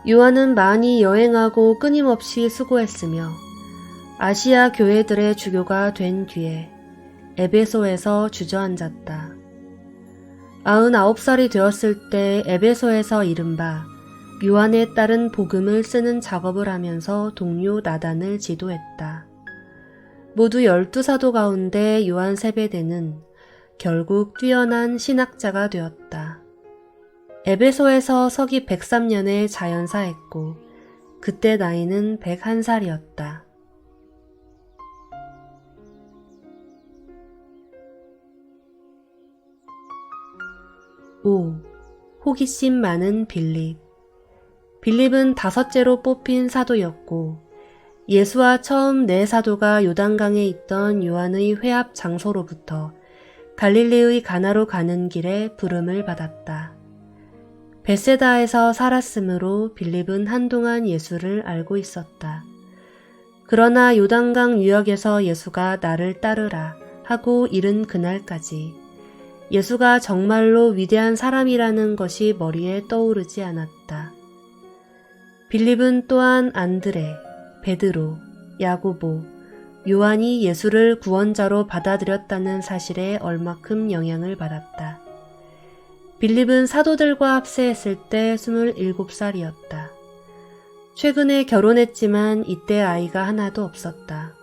A: 요한은 많이 여행하고 끊임없이 수고했으며 아시아 교회들의 주교가 된 뒤에 에베소에서 주저앉았다. 99살이 되었을 때 에베소에서 이른바 요한에 따른 복음을 쓰는 작업을 하면서 동료 나단을 지도했다. 모두 12사도 가운데 요한 세베대는 결국 뛰어난 신학자가 되었다. 에베소에서 서기 103년에 자연사했고 그때 나이는 101살이었다. 5. 호기심 많은 빌립. 빌립은 5째로 뽑힌 사도였고 예수와 처음 네 사도가 요단강에 있던 요한의 회합 장소로부터 갈릴리의 가나로 가는 길에 부름을 받았다. 벳세다에서 살았으므로 빌립은 한동안 예수를 알고 있었다. 그러나 요단강 유역에서 예수가 나를 따르라 하고 이른 그날까지 예수가 정말로 위대한 사람이라는 것이 머리에 떠오르지 않았다. 빌립은 또한 안드레, 베드로, 야고보, 요한이 예수를 구원자로 받아들였다는 사실에 얼마큼 영향을 받았다. 빌립은 사도들과 합세했을 때 27살이었다. 최근에 결혼했지만 이때 아이가 하나도 없었다.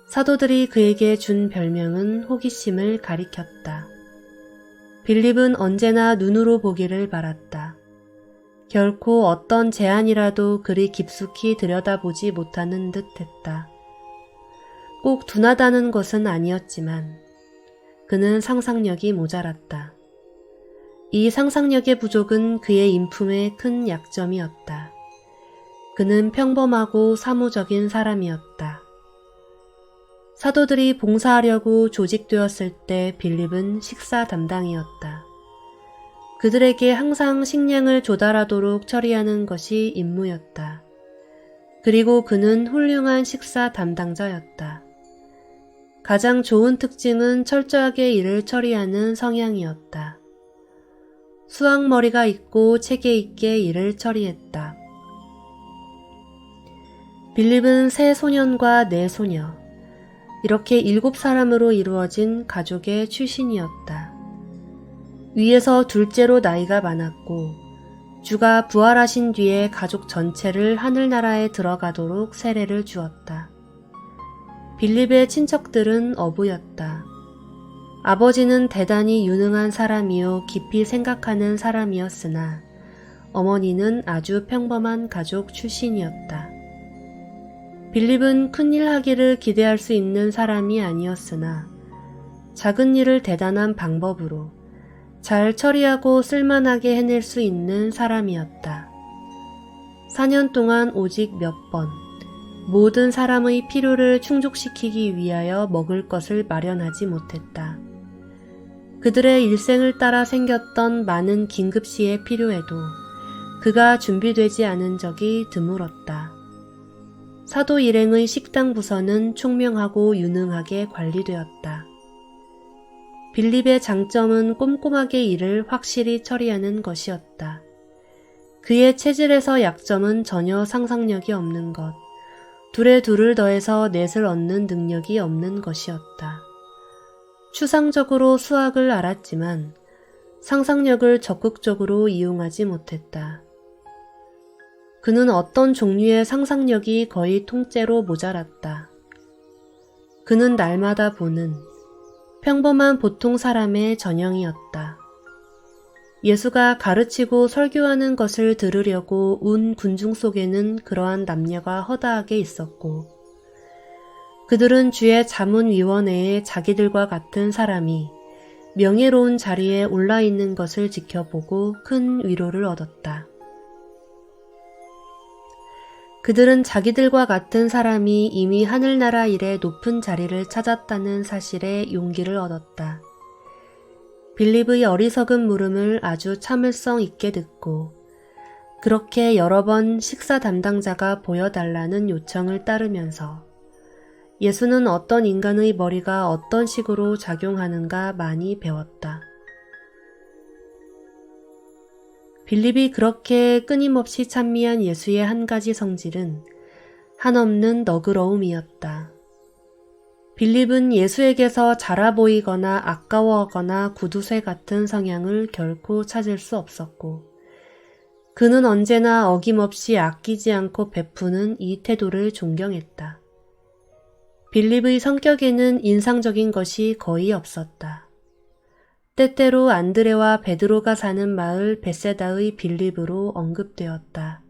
A: 사도들이 그에게 준 별명은 호기심을 가리켰다. 빌립은 언제나 눈으로 보기를 바랐다. 결코 어떤 제안이라도 그리 깊숙이 들여다보지 못하는 듯했다. 꼭 둔하다는 것은 아니었지만 그는 상상력이 모자랐다. 이 상상력의 부족은 그의 인품의 큰 약점이었다. 그는 평범하고 사무적인 사람이었다. 사도들이 봉사하려고 조직되었을 때 빌립은 식사 담당이었다. 그들에게 항상 식량을 조달하도록 처리하는 것이 임무였다. 그리고 그는 훌륭한 식사 담당자였다. 가장 좋은 특징은 철저하게 일을 처리하는 성향이었다. 수학머리가 있고 체계 있게 일을 처리했다. 빌립은 3소년과 4소녀, 이렇게 7사람으로 이루어진 가족의 출신이었다. 위에서 둘째로 나이가 많았고 주가 부활하신 뒤에 가족 전체를 하늘나라에 들어가도록 세례를 주었다. 빌립의 친척들은 어부였다. 아버지는 대단히 유능한 사람이요 깊이 생각하는 사람이었으나 어머니는 아주 평범한 가족 출신이었다. 빌립은 큰일 하기를 기대할 수 있는 사람이 아니었으나 작은 일을 대단한 방법으로 잘 처리하고 쓸만하게 해낼 수 있는 사람이었다. 4년 동안 오직 몇 번 모든 사람의 필요를 충족시키기 위하여 먹을 것을 마련하지 못했다. 그들의 일생을 따라 생겼던 많은 긴급시의 필요에도 그가 준비되지 않은 적이 드물었다. 사도 일행의 식당 부서는 총명하고 유능하게 관리되었다. 빌립의 장점은 꼼꼼하게 일을 확실히 처리하는 것이었다. 그의 체질에서 약점은 전혀 상상력이 없는 것, 둘에 둘을 더해서 넷을 얻는 능력이 없는 것이었다. 추상적으로 수학을 알았지만 상상력을 적극적으로 이용하지 못했다. 그는 어떤 종류의 상상력이 거의 통째로 모자랐다. 그는 날마다 보는 평범한 보통 사람의 전형이었다. 예수가 가르치고 설교하는 것을 들으려고 온 군중 속에는 그러한 남녀가 허다하게 있었고 그들은 주의 자문위원회에 자기들과 같은 사람이 명예로운 자리에 올라 있는 것을 지켜보고 큰 위로를 얻었다. 그들은 자기들과 같은 사람이 이미 하늘나라 일에 높은 자리를 찾았다는 사실에 용기를 얻었다. 빌립의 어리석은 물음을 아주 참을성 있게 듣고 그렇게 여러 번 식사 담당자가 보여달라는 요청을 따르면서 예수는 어떤 인간의 머리가 어떤 식으로 작용하는가 많이 배웠다. 빌립이 그렇게 끊임없이 찬미한 예수의 한 가지 성질은 한없는 너그러움이었다. 빌립은 예수에게서 자라 보이거나 아까워하거나 구두쇠 같은 성향을 결코 찾을 수 없었고 그는 언제나 어김없이 아끼지 않고 베푸는 이 태도를 존경했다. 빌립의 성격에는 인상적인 것이 거의 없었다. 때때로 안드레와 베드로가 사는 마을 베세다의 빌립으로 언급되었다.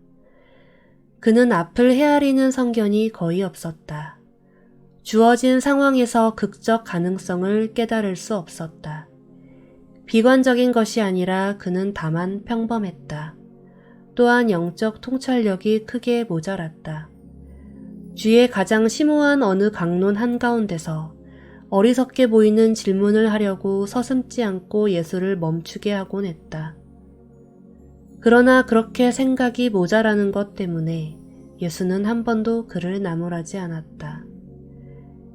A: 그는 앞을 헤아리는 성견이 거의 없었다. 주어진 상황에서 극적 가능성을 깨달을 수 없었다. 비관적인 것이 아니라 그는 다만 평범했다. 또한 영적 통찰력이 크게 모자랐다. 주의 가장 심오한 어느 강론 한가운데서 어리석게 보이는 질문을 하려고 서슴지 않고 예수를 멈추게 하곤 했다. 그러나 그렇게 생각이 모자라는 것 때문에 예수는 한 번도 그를 나무라지 않았다.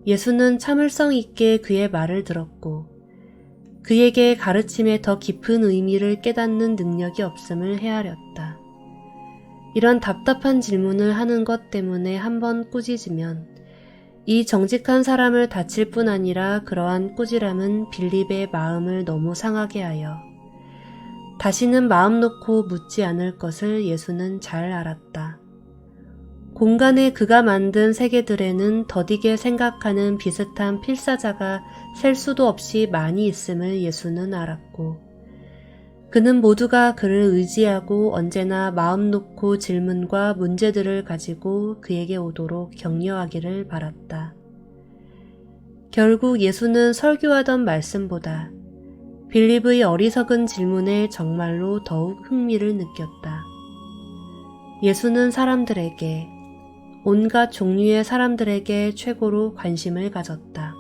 A: 예수는 참을성 있게 그의 말을 들었고 그에게 가르침에 더 깊은 의미를 깨닫는 능력이 없음을 헤아렸다. 이런 답답한 질문을 하는 것 때문에 한번 꾸짖으면 이 정직한 사람을 다칠 뿐 아니라 그러한 꾸지람은 빌립의 마음을 너무 상하게 하여 다시는 마음 놓고 묻지 않을 것을 예수는 잘 알았다. 공간에 그가 만든 세계들에는 더디게 생각하는 비슷한 필사자가 셀 수도 없이 많이 있음을 예수는 알았고 그는 모두가 그를 의지하고 언제나 마음 놓고 질문과 문제들을 가지고 그에게 오도록 격려하기를 바랐다. 결국 예수는 설교하던 말씀보다 빌립의 어리석은 질문에 정말로 더욱 흥미를 느꼈다. 예수는 사람들에게, 온갖 종류의 사람들에게 최고로 관심을 가졌다.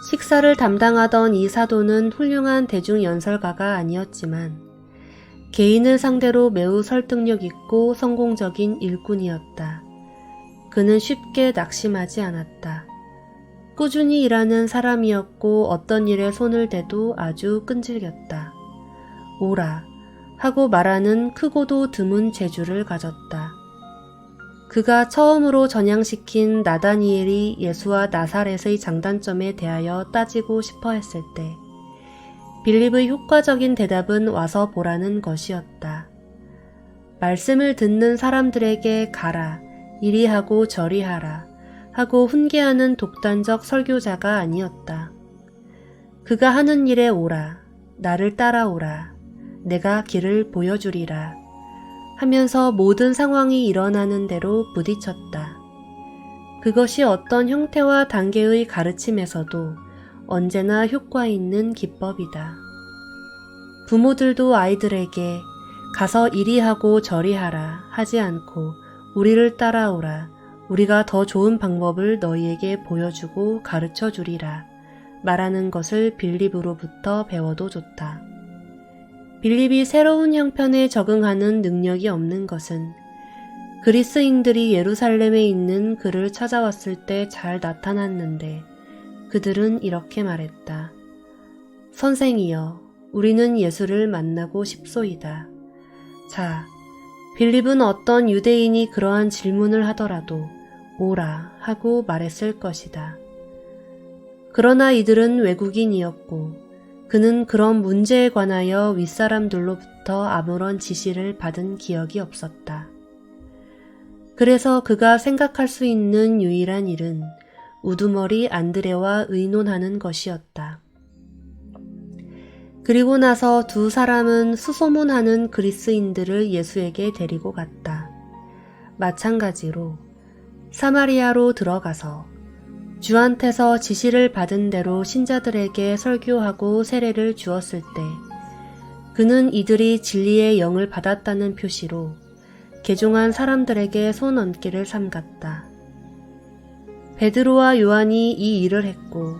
A: 식사를 담당하던 이 사도는 훌륭한 대중연설가가 아니었지만 개인을 상대로 매우 설득력 있고 성공적인 일꾼이었다. 그는 쉽게 낙심하지 않았다. 꾸준히 일하는 사람이었고 어떤 일에 손을 대도 아주 끈질겼다. 오라 하고 말하는 크고도 드문 재주를 가졌다. 그가 처음으로 전향시킨 나다니엘이 예수와 나사렛의 장단점에 대하여 따지고 싶어 했을 때 빌립의 효과적인 대답은 와서 보라는 것이었다. 말씀을 듣는 사람들에게 가라, 이리 하고 저리 하라 하고 훈계하는 독단적 설교자가 아니었다. 그가 하는 일에 오라, 나를 따라오라, 내가 길을 보여주리라 하면서 모든 상황이 일어나는 대로 부딪혔다. 그것이 어떤 형태와 단계의 가르침에서도 언제나 효과 있는 기법이다. 부모들도 아이들에게 가서 이리 하고 저리 하라 하지 않고 우리를 따라오라, 우리가 더 좋은 방법을 너희에게 보여주고 가르쳐 주리라 말하는 것을 빌립으로부터 배워도 좋다. 빌립이 새로운 형편에 적응하는 능력이 없는 것은 그리스인들이 예루살렘에 있는 그를 찾아왔을 때 잘 나타났는데 그들은 이렇게 말했다. 선생이여, 우리는 예수를 만나고 싶소이다. 자, 빌립은 어떤 유대인이 그러한 질문을 하더라도 오라 하고 말했을 것이다. 그러나 이들은 외국인이었고 그는 그런 문제에 관하여 윗사람들로부터 아무런 지시를 받은 기억이 없었다. 그래서 그가 생각할 수 있는 유일한 일은 우두머리 안드레와 의논하는 것이었다. 그리고 나서 두 사람은 수소문하는 그리스인들을 예수에게 데리고 갔다. 마찬가지로 사마리아로 들어가서 주한테서 지시를 받은 대로 신자들에게 설교하고 세례를 주었을 때 그는 이들이 진리의 영을 받았다는 표시로 개종한 사람들에게 손 얹기를 삼갔다. 베드로와 요한이 이 일을 했고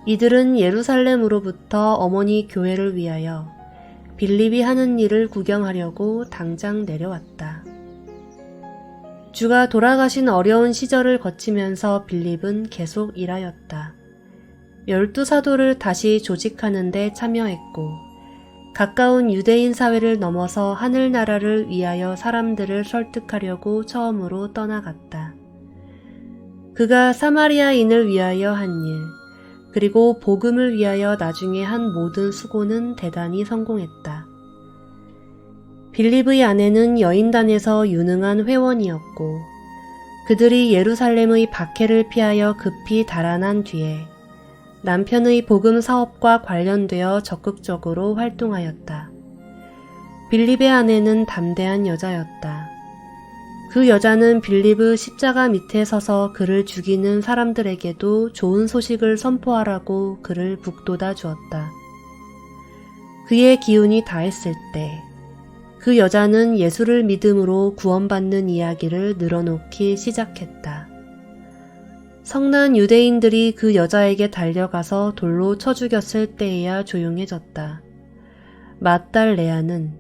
A: 이들은 예루살렘으로부터 어머니 교회를 위하여 빌립이 하는 일을 구경하려고 당장 내려왔다. 주가 돌아가신 어려운 시절을 거치면서 빌립은 계속 일하였다. 12사도를 다시 조직하는 데 참여했고 가까운 유대인 사회를 넘어서 하늘나라를 위하여 사람들을 설득하려고 처음으로 떠나갔다. 그가 사마리아인을 위하여 한 일, 그리고 복음을 위하여 나중에 한 모든 수고는 대단히 성공했다. 빌립의 아내는 여인단에서 유능한 회원이었고 그들이 예루살렘의 박해를 피하여 급히 달아난 뒤에 남편의 복음 사업과 관련되어 적극적으로 활동하였다. 빌립의 아내는 담대한 여자였다. 그 여자는 빌립의 십자가 밑에 서서 그를 죽이는 사람들에게도 좋은 소식을 선포하라고 그를 북돋아 주었다. 그의 기운이 다했을 때 그 여자는 예수를 믿음으로 구원받는 이야기를 늘어놓기 시작했다. 성난 유대인들이 그 여자에게 달려가서 돌로 쳐 죽였을 때에야 조용해졌다. 맏딸 레아는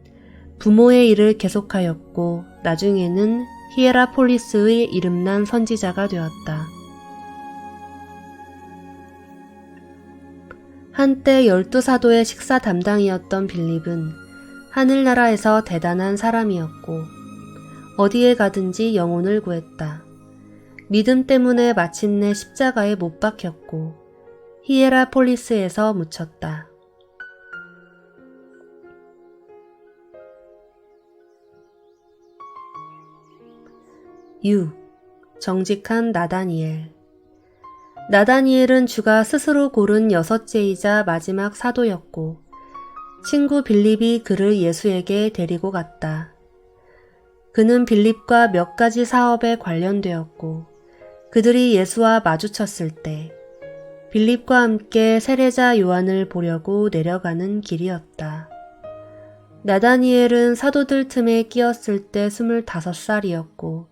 A: 부모의 일을 계속하였고 나중에는 히에라폴리스의 이름난 선지자가 되었다. 한때 12사도의 식사 담당이었던 빌립은 하늘나라에서 대단한 사람이었고 어디에 가든지 영혼을 구했다. 믿음 때문에 마침내 십자가에 못 박혔고 히에라폴리스에서 묻혔다. 정직한 나다니엘. 나다니엘은 주가 스스로 고른 여섯째이자 마지막 사도였고 친구 빌립이 그를 예수에게 데리고 갔다. 그는 빌립과 몇 가지 사업에 관련되었고 그들이 예수와 마주쳤을 때 빌립과 함께 세례자 요한을 보려고 내려가는 길이었다. 나다니엘은 사도들 틈에 끼었을 때 25살이었고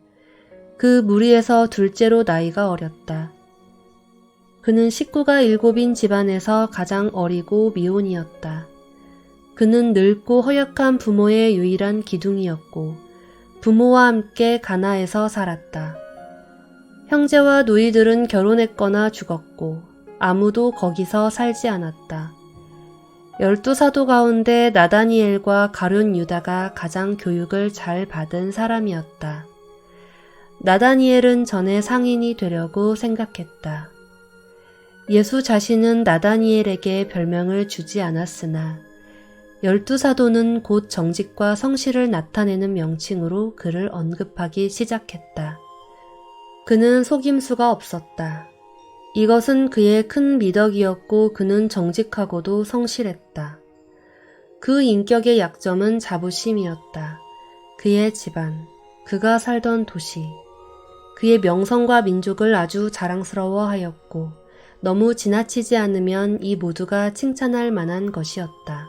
A: 그 무리에서 둘째로 나이가 어렸다. 그는 식구가 7인 집안에서 가장 어리고 미혼이었다. 그는 늙고 허약한 부모의 유일한 기둥이었고 부모와 함께 가나에서 살았다. 형제와 누이들은 결혼했거나 죽었고 아무도 거기서 살지 않았다. 12사도 가운데 나다니엘과 가룟 유다가 가장 교육을 잘 받은 사람이었다. 나다니엘은 전에 상인이 되려고 생각했다. 예수 자신은 나다니엘에게 별명을 주지 않았으나 12사도는 곧 정직과 성실을 나타내는 명칭으로 그를 언급하기 시작했다. 그는 속임수가 없었다. 이것은 그의 큰 미덕이었고 그는 정직하고도 성실했다. 그 인격의 약점은 자부심이었다. 그의 집안, 그가 살던 도시, 그의 명성과 민족을 아주 자랑스러워하였고 너무 지나치지 않으면 이 모두가 칭찬할 만한 것이었다.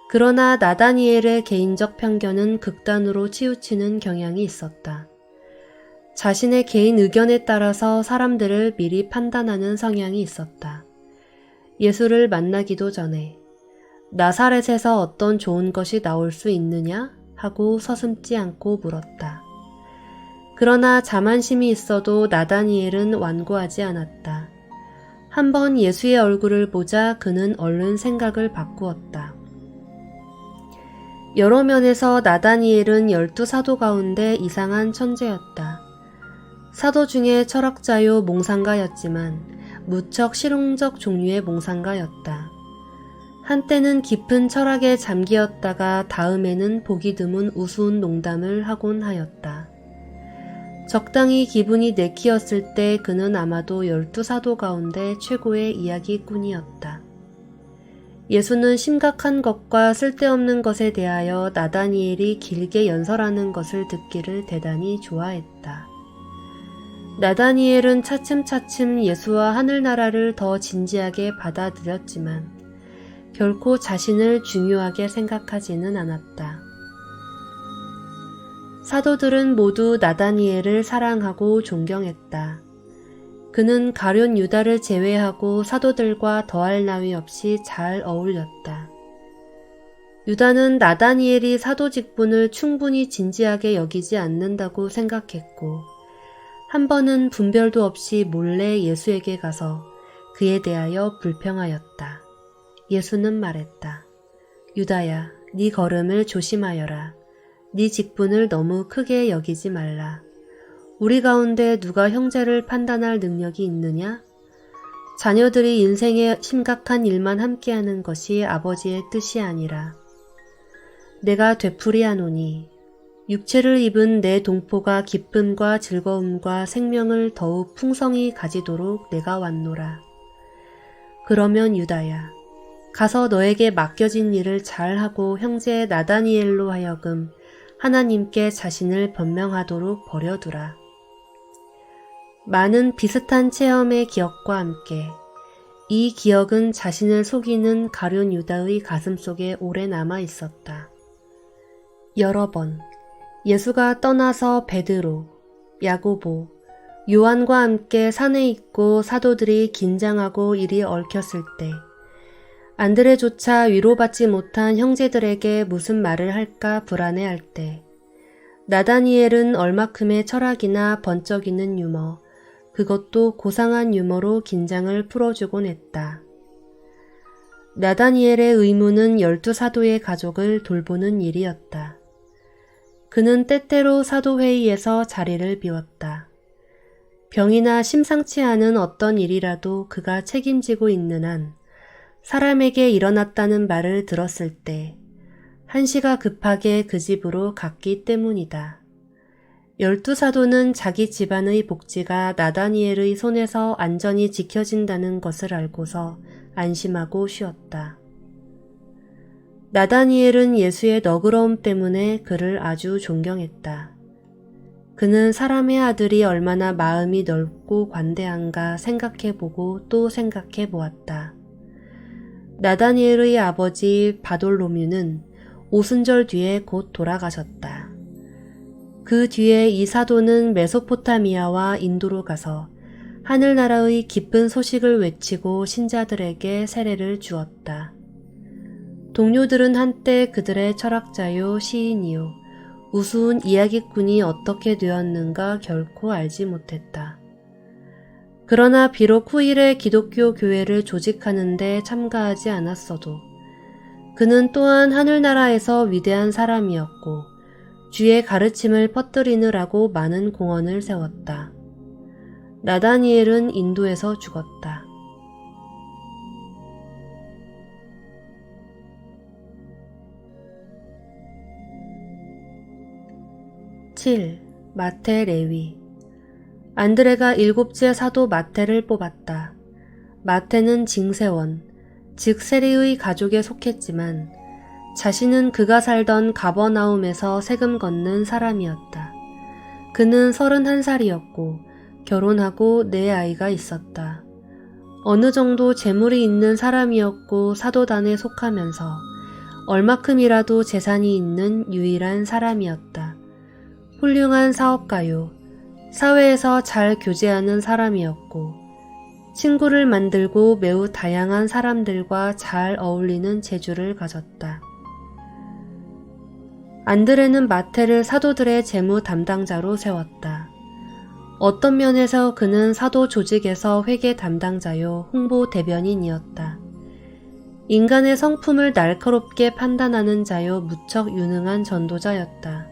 A: 그러나 나다니엘의 개인적 편견은 극단으로 치우치는 경향이 있었다. 자신의 개인 의견에 따라서 사람들을 미리 판단하는 성향이 있었다. 예수를 만나기도 전에 나사렛에서 어떤 좋은 것이 나올 수 있느냐 하고 서슴지 않고 물었다. 그러나 자만심이 있어도 나다니엘은 완고하지 않았다. 한번 예수의 얼굴을 보자 그는 얼른 생각을 바꾸었다. 여러 면에서 나다니엘은 12사도 가운데 이상한 천재였다. 사도 중에 철학자요 몽상가였지만 무척 실용적 종류의 몽상가였다. 한때는 깊은 철학에 잠기었다가 다음에는 보기 드문 우스운 농담을 하곤 하였다. 적당히 기분이 내키었을 때 그는 아마도 12사도 가운데 최고의 이야기꾼이었다. 예수는 심각한 것과 쓸데없는 것에 대하여 나다니엘이 길게 연설하는 것을 듣기를 대단히 좋아했다. 나다니엘은 차츰차츰 예수와 하늘나라를 더 진지하게 받아들였지만 결코 자신을 중요하게 생각하지는 않았다. 사도들은 모두 나다니엘을 사랑하고 존경했다. 그는 가룟 유다를 제외하고 사도들과 더할 나위 없이 잘 어울렸다. 유다는 나다니엘이 사도 직분을 충분히 진지하게 여기지 않는다고 생각했고 한 번은 분별도 없이 몰래 예수에게 가서 그에 대하여 불평하였다. 예수는 말했다. 유다야, 네 걸음을 조심하여라. 네 직분을 너무 크게 여기지 말라. 우리 가운데 누가 형제를 판단할 능력이 있느냐? 자녀들이 인생의 심각한 일만 함께하는 것이 아버지의 뜻이 아니라 내가 되풀이하노니 육체를 입은 내 동포가 기쁨과 즐거움과 생명을 더욱 풍성히 가지도록 내가 왔노라. 그러면 유다야, 가서 너에게 맡겨진 일을 잘하고 형제 나다니엘로 하여금 하나님께 자신을 변명하도록 버려두라. 많은 비슷한 체험의 기억과 함께 이 기억은 자신을 속이는 가룟 유다의 가슴속에 오래 남아 있었다. 여러 번 예수가 떠나서 베드로, 야고보, 요한과 함께 산에 있고 사도들이 긴장하고 일이 얽혔을 때 안드레조차 위로받지 못한 형제들에게 무슨 말을 할까 불안해할 때 나다니엘은 얼마큼의 철학이나 번쩍이는 유머, 그것도 고상한 유머로 긴장을 풀어주곤 했다. 나다니엘의 의무는 12사도의 가족을 돌보는 일이었다. 그는 때때로 사도회의에서 자리를 비웠다. 병이나 심상치 않은 어떤 일이라도 그가 책임지고 있는 한 사람에게 일어났다는 말을 들었을 때 한시가 급하게 그 집으로 갔기 때문이다. 12사도는 자기 집안의 복지가 나다니엘의 손에서 안전히 지켜진다는 것을 알고서 안심하고 쉬었다. 나다니엘은 예수의 너그러움 때문에 그를 아주 존경했다. 그는 사람의 아들이 얼마나 마음이 넓고 관대한가 생각해보고 또 생각해보았다. 나다니엘의 아버지 바돌로뮤는 오순절 뒤에 곧 돌아가셨다. 그 뒤에 이 사도는 메소포타미아와 인도로 가서 하늘나라의 기쁜 소식을 외치고 신자들에게 세례를 주었다. 동료들은 한때 그들의 철학자요 시인이요 우스운 이야기꾼이 어떻게 되었는가 결코 알지 못했다. 그러나 비록 후일에 기독교 교회를 조직하는 데 참가하지 않았어도 그는 또한 하늘나라에서 위대한 사람이었고 주의 가르침을 퍼뜨리느라고 많은 공헌을 세웠다. 나다니엘은 인도에서 죽었다. 7. 마태 레위. 안드레가 7째 사도 마태를 뽑았다. 마태는 징세원, 즉 세리의 가족에 속했지만 자신은 그가 살던 가버나움에서 세금 걷는 사람이었다. 그는 31살이었고 결혼하고 4아이가 있었다. 어느 정도 재물이 있는 사람이었고 사도단에 속하면서 얼마큼이라도 재산이 있는 유일한 사람이었다. 훌륭한 사업가요. 사회에서 잘 교제하는 사람이었고 친구를 만들고 매우 다양한 사람들과 잘 어울리는 재주를 가졌다. 안드레는 마태를 사도들의 재무 담당자로 세웠다. 어떤 면에서 그는 사도 조직에서 회계 담당자요 홍보 대변인이었다. 인간의 성품을 날카롭게 판단하는 자요 무척 유능한 전도자였다.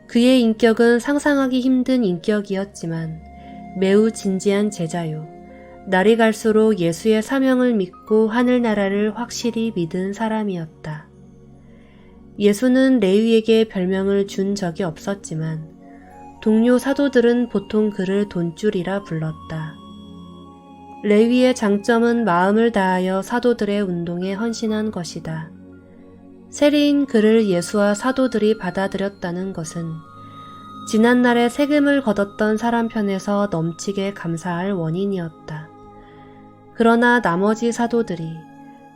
A: 그의 인격은 상상하기 힘든 인격이었지만 매우 진지한 제자요. 날이 갈수록 예수의 사명을 믿고 하늘나라를 확실히 믿은 사람이었다. 예수는 레위에게 별명을 준 적이 없었지만 동료 사도들은 보통 그를 돈줄이라 불렀다. 레위의 장점은 마음을 다하여 사도들의 운동에 헌신한 것이다. 세리인 그를 예수와 사도들이 받아들였다는 것은 지난날에 세금을 걷었던 사람 편에서 넘치게 감사할 원인이었다. 그러나 나머지 사도들이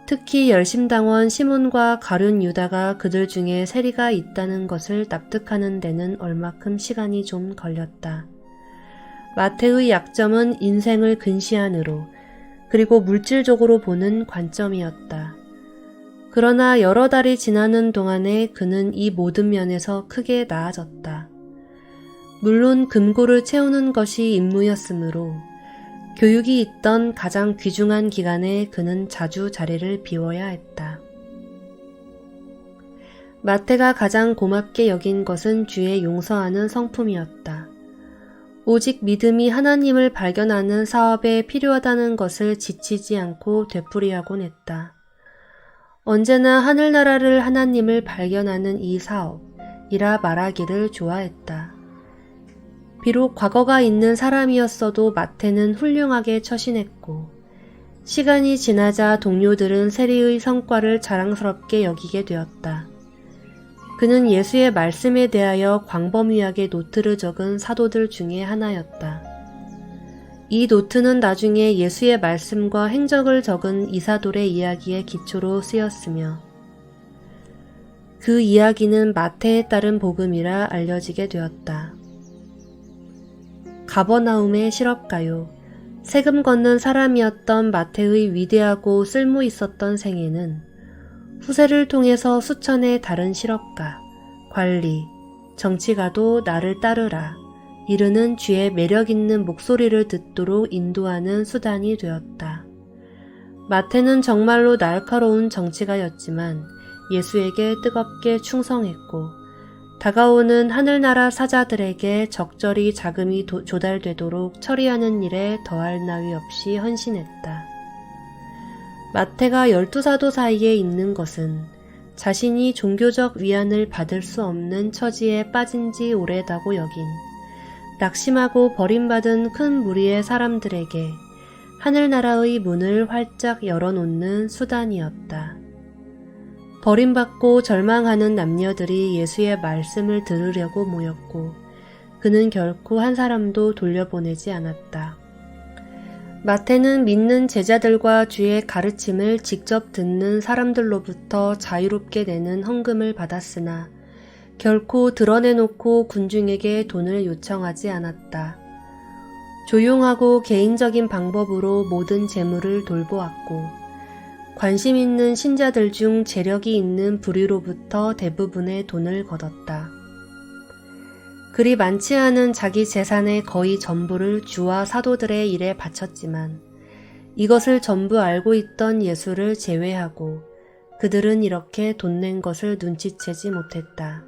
A: 특히 열심당원 시몬과 가룟 유다가 그들 중에 세리가 있다는 것을 납득하는 데는 얼마큼 시간이 좀 걸렸다. 마태의 약점은 인생을 근시안으로 그리고 물질적으로 보는 관점이었다. 그러나 여러 달이 지나는 동안에 그는 이 모든 면에서 크게 나아졌다. 물론 금고를 채우는 것이 임무였으므로 교육이 있던 가장 귀중한 기간에 그는 자주 자리를 비워야 했다. 마태가 가장 고맙게 여긴 것은 주의 용서하는 성품이었다. 오직 믿음이 하나님을 발견하는 사업에 필요하다는 것을 지치지 않고 되풀이하곤 했다. 언제나 하늘나라를 하나님을 발견하는 이 사업이라 말하기를 좋아했다. 비록 과거가 있는 사람이었어도 마태는 훌륭하게 처신했고 시간이 지나자 동료들은 세리의 성과를 자랑스럽게 여기게 되었다. 그는 예수의 말씀에 대하여 광범위하게 노트를 적은 사도들 중에 하나였다. 이 노트는 나중에 예수의 말씀과 행적을 적은 이사돌의 이야기의 기초로 쓰였으며 그 이야기는 마태에 따른 복음이라 알려지게 되었다. 가버나움의 실업가요. 세금 걷는 사람이었던 마태의 위대하고 쓸모 있었던 생애는 후세를 통해서 수천의 다른 실업가, 관리, 정치가도 나를 따르라 이르는 쥐의 매력 있는 목소리를 듣도록 인도하는 수단이 되었다. 마태는 정말로 날카로운 정치가였지만 예수에게 뜨겁게 충성했고 다가오는 하늘나라 사자들에게 적절히 자금이 조달되도록 처리하는 일에 더할 나위 없이 헌신했다. 마태가 12사도 사이에 있는 것은 자신이 종교적 위안을 받을 수 없는 처지에 빠진 지 오래다고 여긴 낙심하고 버림받은 큰 무리의 사람들에게 하늘나라의 문을 활짝 열어놓는 수단이었다. 버림받고 절망하는 남녀들이 예수의 말씀을 들으려고 모였고 그는 결코 한 사람도 돌려보내지 않았다. 마태는 믿는 제자들과 주의 가르침을 직접 듣는 사람들로부터 자유롭게 내는 헌금을 받았으나 결코 드러내놓고 군중에게 돈을 요청하지 않았다. 조용하고 개인적인 방법으로 모든 재물을 돌보았고 관심 있는 신자들 중 재력이 있는 부류로부터 대부분의 돈을 거뒀다. 그리 많지 않은 자기 재산의 거의 전부를 주와 사도들의 일에 바쳤지만 이것을 전부 알고 있던 예수를 제외하고 그들은 이렇게 돈 낸 것을 눈치채지 못했다.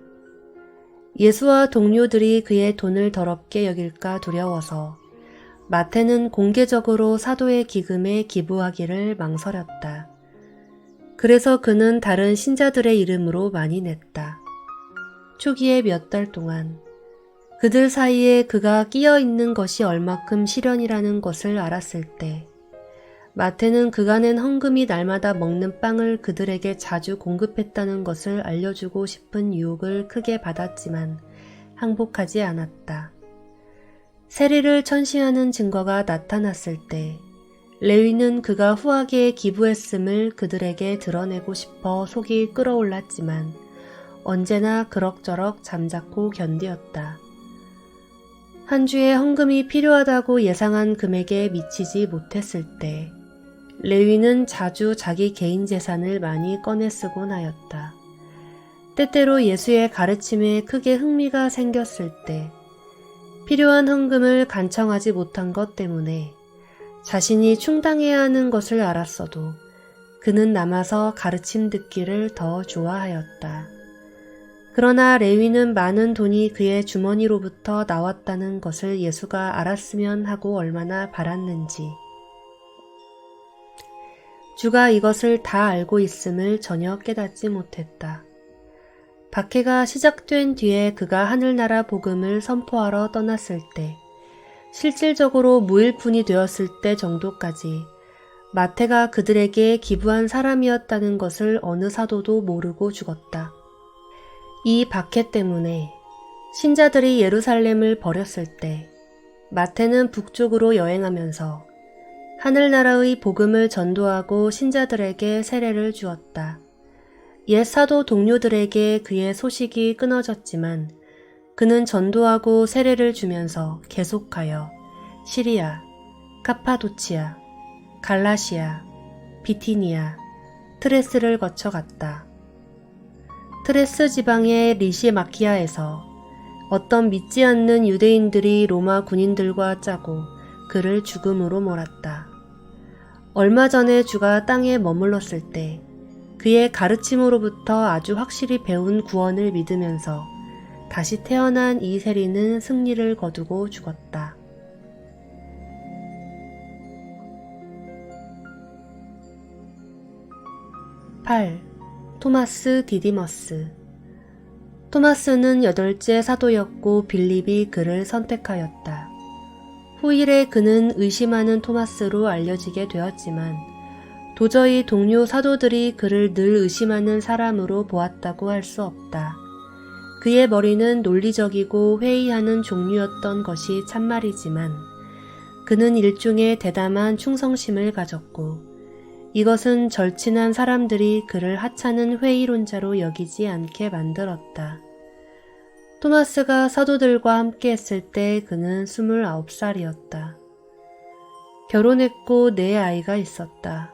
A: 예수와 동료들이 그의 돈을 더럽게 여길까 두려워서 마태는 공개적으로 사도의 기금에 기부하기를 망설였다. 그래서 그는 다른 신자들의 이름으로 많이 냈다. 초기에 몇 달 동안 그들 사이에 그가 끼어 있는 것이 얼마큼 실현이라는 것을 알았을 때 마태는 그가 낸 헌금이 날마다 먹는 빵을 그들에게 자주 공급했다는 것을 알려주고 싶은 유혹을 크게 받았지만 항복하지 않았다. 세리를 천시하는 증거가 나타났을 때 레위는 그가 후하게 기부했음을 그들에게 드러내고 싶어 속이 끓어올랐지만 언제나 그럭저럭 잠자코 견디었다. 한 주에 헌금이 필요하다고 예상한 금액에 미치지 못했을 때 레위는 자주 자기 개인 재산을 많이 꺼내 쓰곤 하였다. 때때로 예수의 가르침에 크게 흥미가 생겼을 때 필요한 헌금을 간청하지 못한 것 때문에 자신이 충당해야 하는 것을 알았어도 그는 남아서 가르침 듣기를 더 좋아하였다. 그러나 레위는 많은 돈이 그의 주머니로부터 나왔다는 것을 예수가 알았으면 하고 얼마나 바랐는지 주가 이것을 다 알고 있음을 전혀 깨닫지 못했다. 박해가 시작된 뒤에 그가 하늘나라 복음을 선포하러 떠났을 때 실질적으로 무일푼이 되었을 때 정도까지 마태가 그들에게 기부한 사람이었다는 것을 어느 사도도 모르고 죽었다. 이 박해 때문에 신자들이 예루살렘을 버렸을 때 마태는 북쪽으로 여행하면서 하늘나라의 복음을 전도하고 신자들에게 세례를 주었다. 옛 사도 동료들에게 그의 소식이 끊어졌지만 그는 전도하고 세례를 주면서 계속하여 시리아, 카파도치아, 갈라시아, 비티니아, 트레스를 거쳐갔다. 트레스 지방의 리시마키아에서 어떤 믿지 않는 유대인들이 로마 군인들과 짜고 그를 죽음으로 몰았다. 얼마 전에 주가 땅에 머물렀을 때 그의 가르침으로부터 아주 확실히 배운 구원을 믿으면서 다시 태어난 이 세리는 승리를 거두고 죽었다. 토마스 디디머스. 토마스는 8째 사도였고 빌립이 그를 선택하였다. 후일에 그는 의심하는 토마스로 알려지게 되었지만 도저히 동료 사도들이 그를 늘 의심하는 사람으로 보았다고 할 수 없다. 그의 머리는 논리적이고 회의하는 종류였던 것이 참말이지만 그는 일종의 대담한 충성심을 가졌고 이것은 절친한 사람들이 그를 하찮은 회의론자로 여기지 않게 만들었다. 토마스가 사도들과 함께 했을 때 그는 29살이었다. 결혼했고 4 아이가 있었다.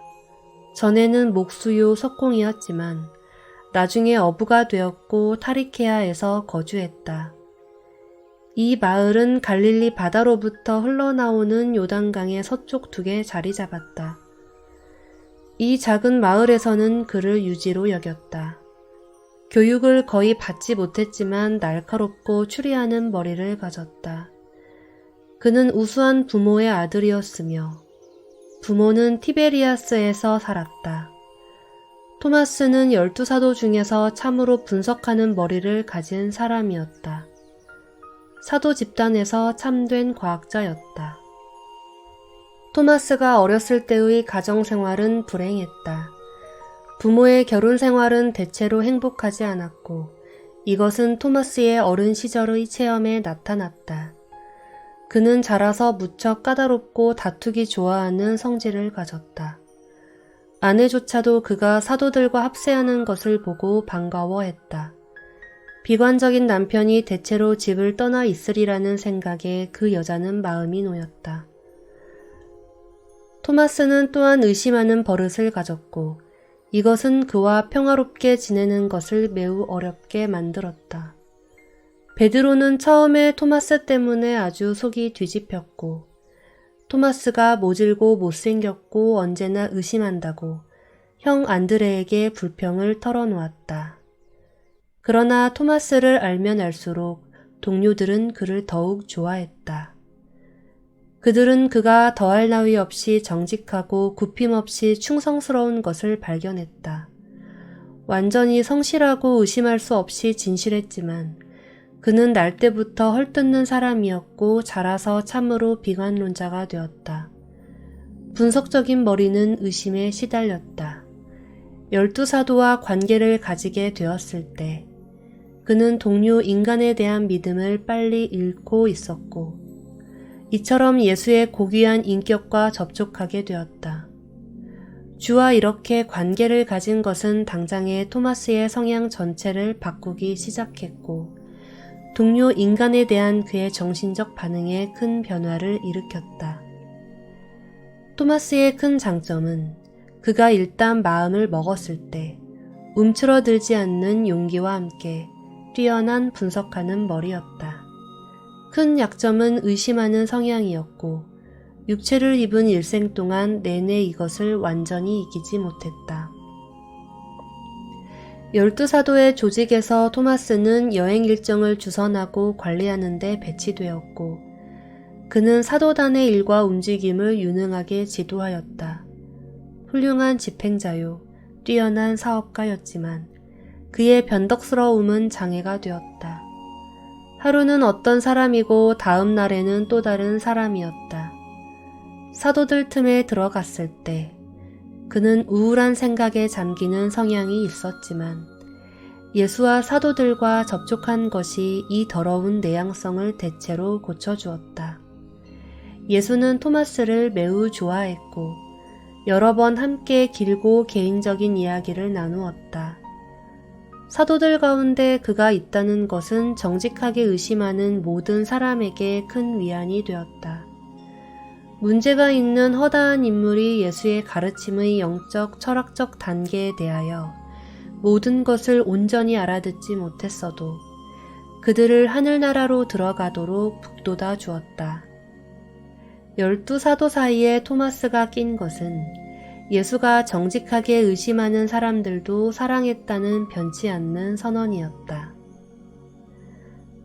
A: 전에는 목수요 석공이었지만 나중에 어부가 되었고 타리케아에서 거주했다. 이 마을은 갈릴리 바다로부터 흘러나오는 요단강의 서쪽 둑에 자리 잡았다. 이 작은 마을에서는 그를 유지로 여겼다. 교육을 거의 받지 못했지만 날카롭고 추리하는 머리를 가졌다. 그는 우수한 부모의 아들이었으며 부모는 티베리아스에서 살았다. 토마스는 12사도 중에서 참으로 분석하는 머리를 가진 사람이었다. 사도 집단에서 참된 과학자였다. 토마스가 어렸을 때의 가정생활은 불행했다. 부모의 결혼 생활은 대체로 행복하지 않았고 이것은 토마스의 어른 시절의 체험에 나타났다. 그는 자라서 무척 까다롭고 다투기 좋아하는 성질을 가졌다. 아내조차도 그가 사도들과 합세하는 것을 보고 반가워했다. 비관적인 남편이 대체로 집을 떠나 있으리라는 생각에 그 여자는 마음이 놓였다. 토마스는 또한 의심하는 버릇을 가졌고 이것은 그와 평화롭게 지내는 것을 매우 어렵게 만들었다. 베드로는 처음에 토마스 때문에 아주 속이 뒤집혔고 토마스가 모질고 못생겼고 언제나 의심한다고 형 안드레에게 불평을 털어놓았다. 그러나 토마스를 알면 알수록 동료들은 그를 더욱 좋아했다. 그들은 그가 더할 나위 없이 정직하고 굽힘없이 충성스러운 것을 발견했다. 완전히 성실하고 의심할 수 없이 진실했지만 그는 날 때부터 헐뜯는 사람이었고 자라서 참으로 비관론자가 되었다. 분석적인 머리는 의심에 시달렸다. 12사도와 관계를 가지게 되었을 때 그는 동료 인간에 대한 믿음을 빨리 잃고 있었고 이처럼 예수의 고귀한 인격과 접촉하게 되었다. 주와 이렇게 관계를 가진 것은 당장에 토마스의 성향 전체를 바꾸기 시작했고 동료 인간에 대한 그의 정신적 반응에 큰 변화를 일으켰다. 토마스의 큰 장점은 그가 일단 마음을 먹었을 때 움츠러들지 않는 용기와 함께 뛰어난 분석하는 머리였다. 큰 약점은 의심하는 성향이었고 육체를 입은 일생 동안 내내 이것을 완전히 이기지 못했다. 12사도의 조직에서 토마스는 여행 일정을 주선하고 관리하는 데 배치되었고 그는 사도단의 일과 움직임을 유능하게 지도하였다. 훌륭한 집행자요, 뛰어난 사업가였지만 그의 변덕스러움은 장애가 되었다. 하루는 어떤 사람이고 다음 날에는 또 다른 사람이었다. 사도들 틈에 들어갔을 때 그는 우울한 생각에 잠기는 성향이 있었지만 예수와 사도들과 접촉한 것이 이 더러운 내향성을 대체로 고쳐주었다. 예수는 토마스를 매우 좋아했고 여러 번 함께 길고 개인적인 이야기를 나누었다. 사도들 가운데 그가 있다는 것은 정직하게 의심하는 모든 사람에게 큰 위안이 되었다. 문제가 있는 허다한 인물이 예수의 가르침의 영적, 철학적 단계에 대하여 모든 것을 온전히 알아듣지 못했어도 그들을 하늘나라로 들어가도록 북돋아 주었다. 12사도 사이에 토마스가 낀 것은 예수가 정직하게 의심하는 사람들도 사랑했다는 변치 않는 선언이었다.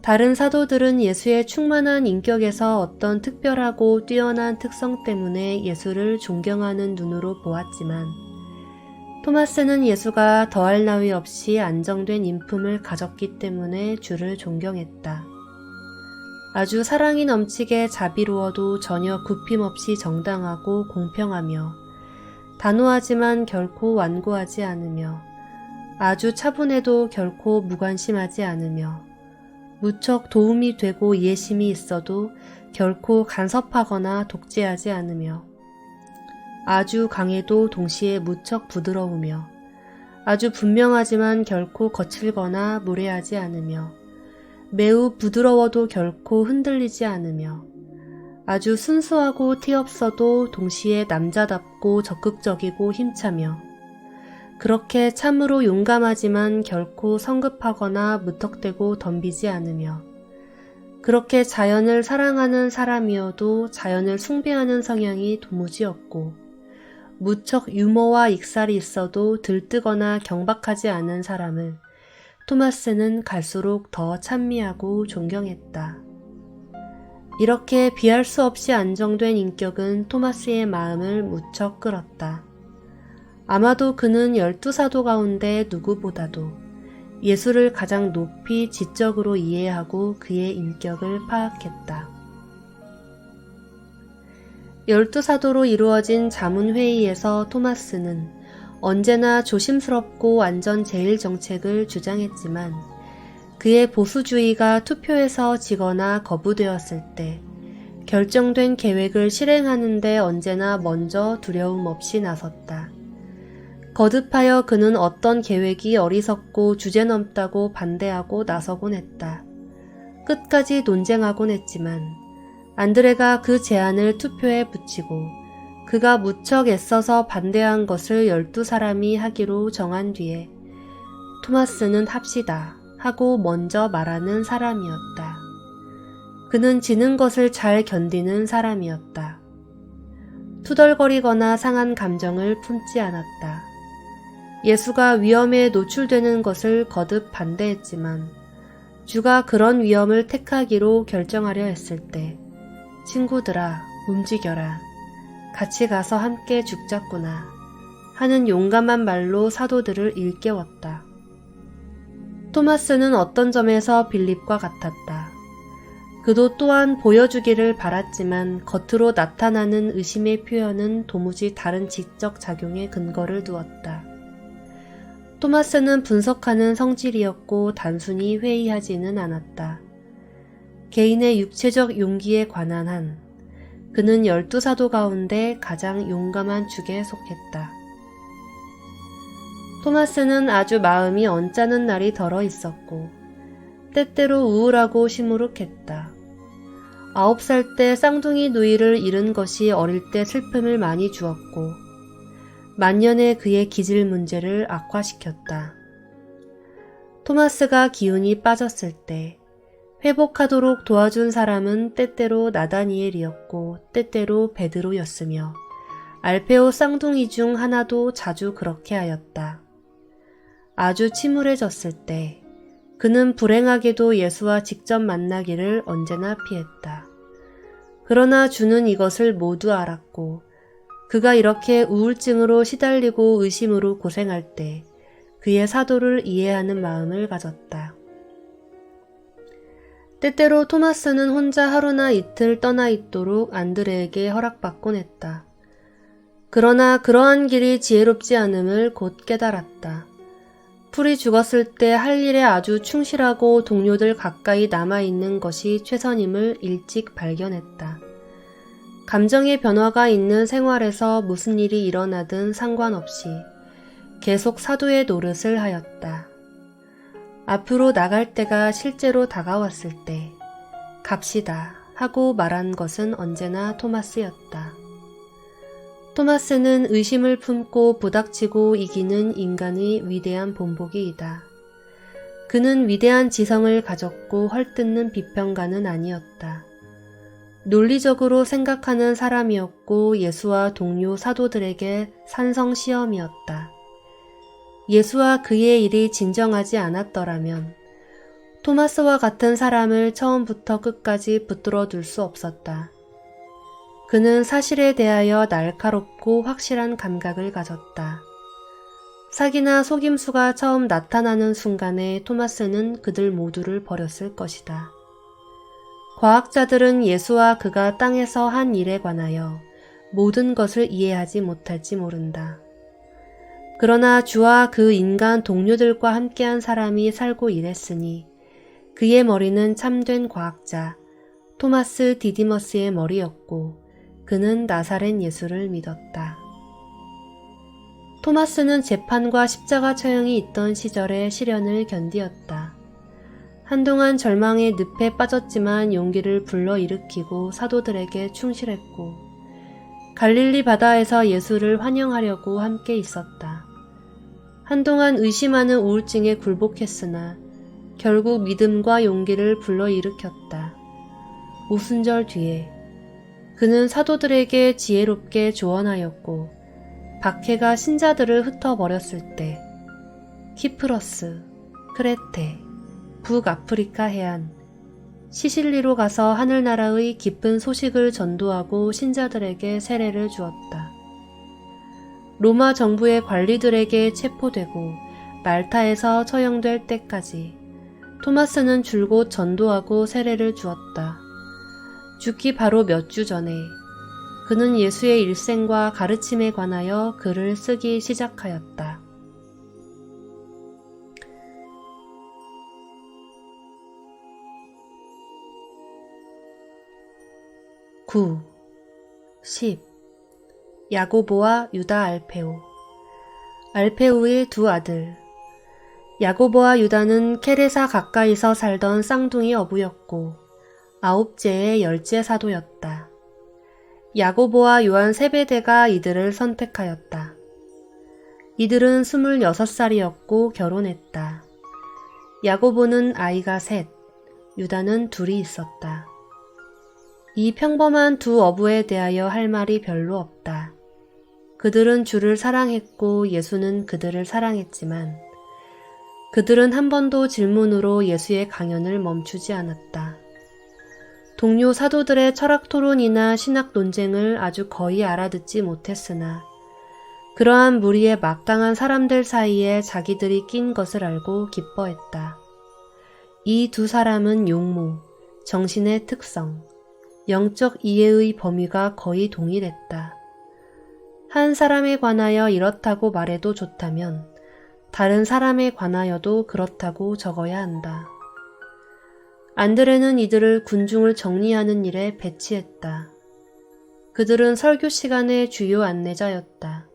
A: 다른 사도들은 예수의 충만한 인격에서 어떤 특별하고 뛰어난 특성 때문에 예수를 존경하는 눈으로 보았지만 토마스는 예수가 더할 나위 없이 안정된 인품을 가졌기 때문에 주를 존경했다. 아주 사랑이 넘치게 자비로워도 전혀 굽힘 없이 정당하고 공평하며 단호하지만 결코 완고하지 않으며 아주 차분해도 결코 무관심하지 않으며 무척 도움이 되고 이해심이 있어도 결코 간섭하거나 독재하지 않으며 아주 강해도 동시에 무척 부드러우며 아주 분명하지만 결코 거칠거나 무례하지 않으며 매우 부드러워도 결코 흔들리지 않으며 아주 순수하고 티 없어도 동시에 남자답고 적극적이고 힘차며 그렇게 참으로 용감하지만 결코 성급하거나 무턱대고 덤비지 않으며 그렇게 자연을 사랑하는 사람이어도 자연을 숭배하는 성향이 도무지 없고 무척 유머와 익살이 있어도 들뜨거나 경박하지 않은 사람을 토마스는 갈수록 더 찬미하고 존경했다. 이렇게 비할 수 없이 안정된 인격은 토마스의 마음을 무척 끌었다. 아마도 그는 12사도 가운데 누구보다도 예수를 가장 높이 지적으로 이해하고 그의 인격을 파악했다. 12사도로 이루어진 자문회의에서 토마스는 언제나 조심스럽고 안전 제일 정책을 주장했지만 그의 보수주의가 투표에서 지거나 거부되었을 때 결정된 계획을 실행하는 데 언제나 먼저 두려움 없이 나섰다. 거듭하여 그는 어떤 계획이 어리석고 주제넘다고 반대하고 나서곤 했다. 끝까지 논쟁하곤 했지만 안드레가 그 제안을 투표에 붙이고 그가 무척 애써서 반대한 것을 12사람이 하기로 정한 뒤에 토마스는 합시다 하고 먼저 말하는 사람이었다. 그는 지는 것을 잘 견디는 사람이었다. 투덜거리거나 상한 감정을 품지 않았다. 예수가 위험에 노출되는 것을 거듭 반대했지만 주가 그런 위험을 택하기로 결정하려 했을 때 친구들아 움직여라. 같이 가서 함께 죽자꾸나 하는 용감한 말로 사도들을 일깨웠다. 토마스는 어떤 점에서 빌립과 같았다. 그도 또한 보여주기를 바랐지만 겉으로 나타나는 의심의 표현은 도무지 다른 지적 작용에 근거를 두었다. 토마스는 분석하는 성질이었고 단순히 회의하지는 않았다. 개인의 육체적 용기에 관한 한 그는 12사도 가운데 가장 용감한 축에 속했다. 토마스는 아주 마음이 언짢은 날이 덜어 있었고 때때로 우울하고 시무룩했다. 9살 때 쌍둥이 누이를 잃은 것이 어릴 때 슬픔을 많이 주었고 만년의 그의 기질 문제를 악화시켰다. 토마스가 기운이 빠졌을 때 회복하도록 도와준 사람은 때때로 나다니엘이었고 때때로 베드로였으며 알페오 쌍둥이 중 하나도 자주 그렇게 하였다. 아주 침울해졌을 때 그는 불행하게도 예수와 직접 만나기를 언제나 피했다. 그러나 주는 이것을 모두 알았고 그가 이렇게 우울증으로 시달리고 의심으로 고생할 때 그의 사도를 이해하는 마음을 가졌다. 때때로 토마스는 혼자 하루나 이틀 떠나 있도록 안드레에게 허락받곤 했다. 그러나 그러한 길이 지혜롭지 않음을 곧 깨달았다. 풀이 죽었을 때 할 일에 아주 충실하고 동료들 가까이 남아있는 것이 최선임을 일찍 발견했다. 감정의 변화가 있는 생활에서 무슨 일이 일어나든 상관없이 계속 사도의 노릇을 하였다. 앞으로 나갈 때가 실제로 다가왔을 때 갑시다 하고 말한 것은 언제나 토마스였다. 토마스는 의심을 품고 부닥치고 이기는 인간의 위대한 본보기이다. 그는 위대한 지성을 가졌고 헐뜯는 비평가는 아니었다. 논리적으로 생각하는 사람이었고 예수와 동료 사도들에게 산성시험이었다. 예수와 그의 일이 진정하지 않았더라면 토마스와 같은 사람을 처음부터 끝까지 붙들어 둘 수 없었다. 그는 사실에 대하여 날카롭고 확실한 감각을 가졌다. 사기나 속임수가 처음 나타나는 순간에 토마스는 그들 모두를 버렸을 것이다. 과학자들은 예수와 그가 땅에서 한 일에 관하여 모든 것을 이해하지 못할지 모른다. 그러나 주와 그 인간 동료들과 함께한 사람이 살고 일했으니 그의 머리는 참된 과학자 토마스 디디머스의 머리였고 그는 나사렛 예수를 믿었다. 토마스는 재판과 십자가 처형이 있던 시절에 시련을 견디었다. 한동안 절망의 늪에 빠졌지만 용기를 불러일으키고 사도들에게 충실했고 갈릴리 바다에서 예수를 환영하려고 함께 있었다. 한동안 의심하는 우울증에 굴복했으나 결국 믿음과 용기를 불러일으켰다. 오순절 뒤에 그는 사도들에게 지혜롭게 조언하였고 박해가 신자들을 흩어버렸을 때 키프러스, 크레테, 북아프리카 해안, 시실리로 가서 하늘나라의 기쁜 소식을 전도하고 신자들에게 세례를 주었다. 로마 정부의 관리들에게 체포되고 말타에서 처형될 때까지 토마스는 줄곧 전도하고 세례를 주었다. 죽기 바로 몇 주 전에 그는 예수의 일생과 가르침에 관하여 글을 쓰기 시작하였다. (9) 10. 야고보와 유다 알페오. 알페오의 두 아들. 야고보와 유다는 케레사 가까이서 살던 쌍둥이 어부였고 아홉째의 열째 사도였다. 야고보와 요한 세베대가 이들을 선택하였다. 이들은 26살이었고 결혼했다. 야고보는 아이가 셋, 유다는 둘이 있었다. 이 평범한 두 어부에 대하여 할 말이 별로 없다. 그들은 주를 사랑했고 예수는 그들을 사랑했지만 그들은 한 번도 질문으로 예수의 강연을 멈추지 않았다. 동료 사도들의 철학 토론이나 신학 논쟁을 아주 거의 알아듣지 못했으나 그러한 무리의 막강한 사람들 사이에 자기들이 낀 것을 알고 기뻐했다. 이 두 사람은 용모, 정신의 특성, 영적 이해의 범위가 거의 동일했다. 한 사람에 관하여 이렇다고 말해도 좋다면 다른 사람에 관하여도 그렇다고 적어야 한다. 안드레는 이들을 군중을 정리하는 일에 배치했다. 그들은 설교 시간의 주요 안내자였다.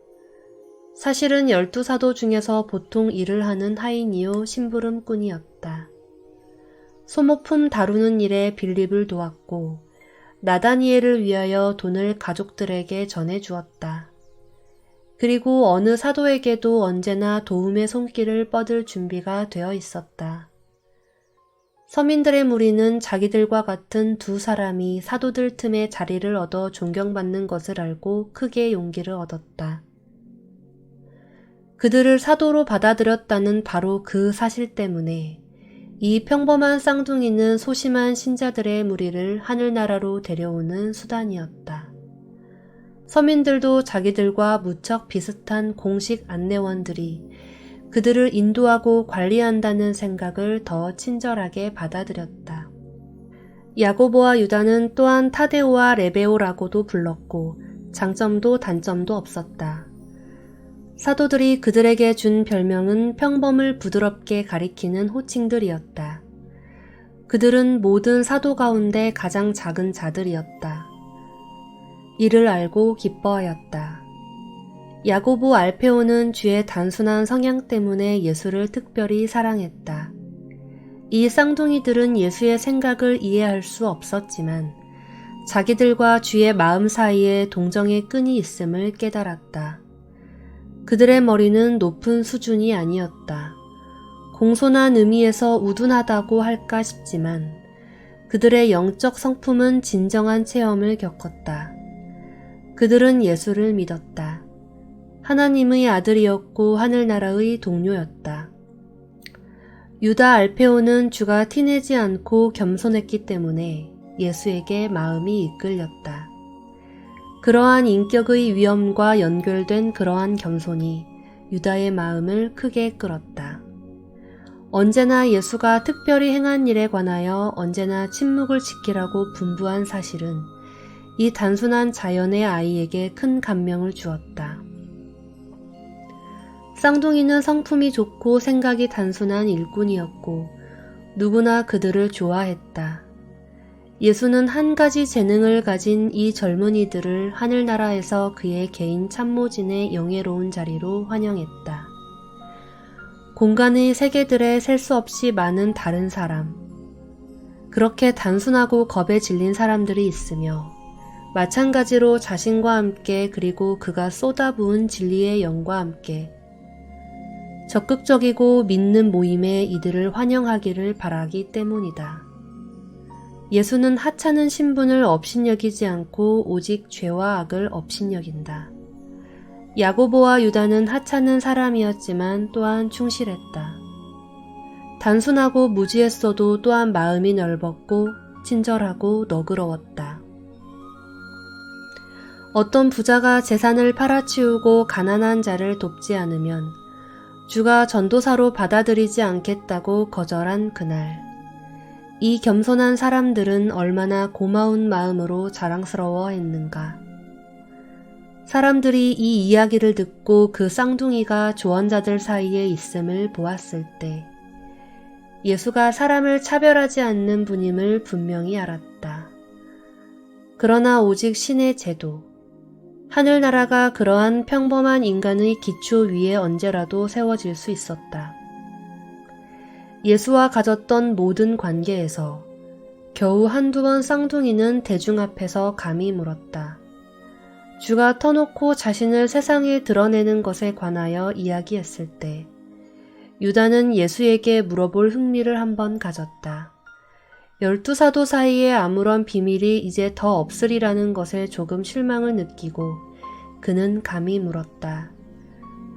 A: 사실은 12사도 중에서 보통 일을 하는 하인이요 심부름꾼이었다. 소모품 다루는 일에 빌립을 도왔고 나다니엘을 위하여 돈을 가족들에게 전해주었다. 그리고 어느 사도에게도 언제나 도움의 손길을 뻗을 준비가 되어 있었다. 서민들의 무리는 자기들과 같은 두 사람이 사도들 틈에 자리를 얻어 존경받는 것을 알고 크게 용기를 얻었다. 그들을 사도로 받아들였다는 바로 그 사실 때문에 이 평범한 쌍둥이는 소심한 신자들의 무리를 하늘나라로 데려오는 수단이었다. 서민들도 자기들과 무척 비슷한 공식 안내원들이 그들을 인도하고 관리한다는 생각을 더 친절하게 받아들였다. 야고보와 유다는 또한 타데오와 레베오라고도 불렀고 장점도 단점도 없었다. 사도들이 그들에게 준 별명은 평범을 부드럽게 가리키는 호칭들이었다. 그들은 모든 사도 가운데 가장 작은 자들이었다. 이를 알고 기뻐하였다. 야고보 알페오는 주의 단순한 성향 때문에 예수를 특별히 사랑했다. 이 쌍둥이들은 예수의 생각을 이해할 수 없었지만 자기들과 주의 마음 사이에 동정의 끈이 있음을 깨달았다. 그들의 머리는 높은 수준이 아니었다. 공손한 의미에서 우둔하다고 할까 싶지만 그들의 영적 성품은 진정한 체험을 겪었다. 그들은 예수를 믿었다. 하나님의 아들이었고 하늘나라의 동료였다. 유다 알페오는 주가 티내지 않고 겸손했기 때문에 예수에게 마음이 이끌렸다. 그러한 인격의 위엄과 연결된 그러한 겸손이 유다의 마음을 크게 끌었다. 언제나 예수가 특별히 행한 일에 관하여 언제나 침묵을 지키라고 분부한 사실은 이 단순한 자연의 아이에게 큰 감명을 주었다. 쌍둥이는 성품이 좋고 생각이 단순한 일꾼이었고 누구나 그들을 좋아했다. 예수는 한 가지 재능을 가진 이 젊은이들을 하늘나라에서 그의 개인 참모진의 영예로운 자리로 환영했다. 공간의 세계들에 셀 수 없이 많은 다른 사람, 그렇게 단순하고 겁에 질린 사람들이 있으며 마찬가지로 자신과 함께 그리고 그가 쏟아부은 진리의 영과 함께 적극적이고 믿는 모임에 이들을 환영하기를 바라기 때문이다. 예수는 하찮은 신분을 업신여기지 않고 오직 죄와 악을 업신여긴다. 야고보와 유다는 하찮은 사람이었지만 또한 충실했다. 단순하고 무지했어도 또한 마음이 넓었고 친절하고 너그러웠다. 어떤 부자가 재산을 팔아치우고 가난한 자를 돕지 않으면 주가 전도사로 받아들이지 않겠다고 거절한 그날, 이 겸손한 사람들은 얼마나 고마운 마음으로 자랑스러워했는가. 사람들이 이 이야기를 듣고 그 쌍둥이가 조언자들 사이에 있음을 보았을 때 예수가 사람을 차별하지 않는 분임을 분명히 알았다. 그러나 오직 신의 제도, 하늘나라가 그러한 평범한 인간의 기초 위에 언제라도 세워질 수 있었다. 예수와 가졌던 모든 관계에서 겨우 한두 번 쌍둥이는 대중 앞에서 감히 물었다. 주가 터놓고 자신을 세상에 드러내는 것에 관하여 이야기했을 때 유다는 예수에게 물어볼 흥미를 한번 가졌다. 12사도 사이에 아무런 비밀이 이제 더 없으리라는 것에 조금 실망을 느끼고 그는 감히 물었다.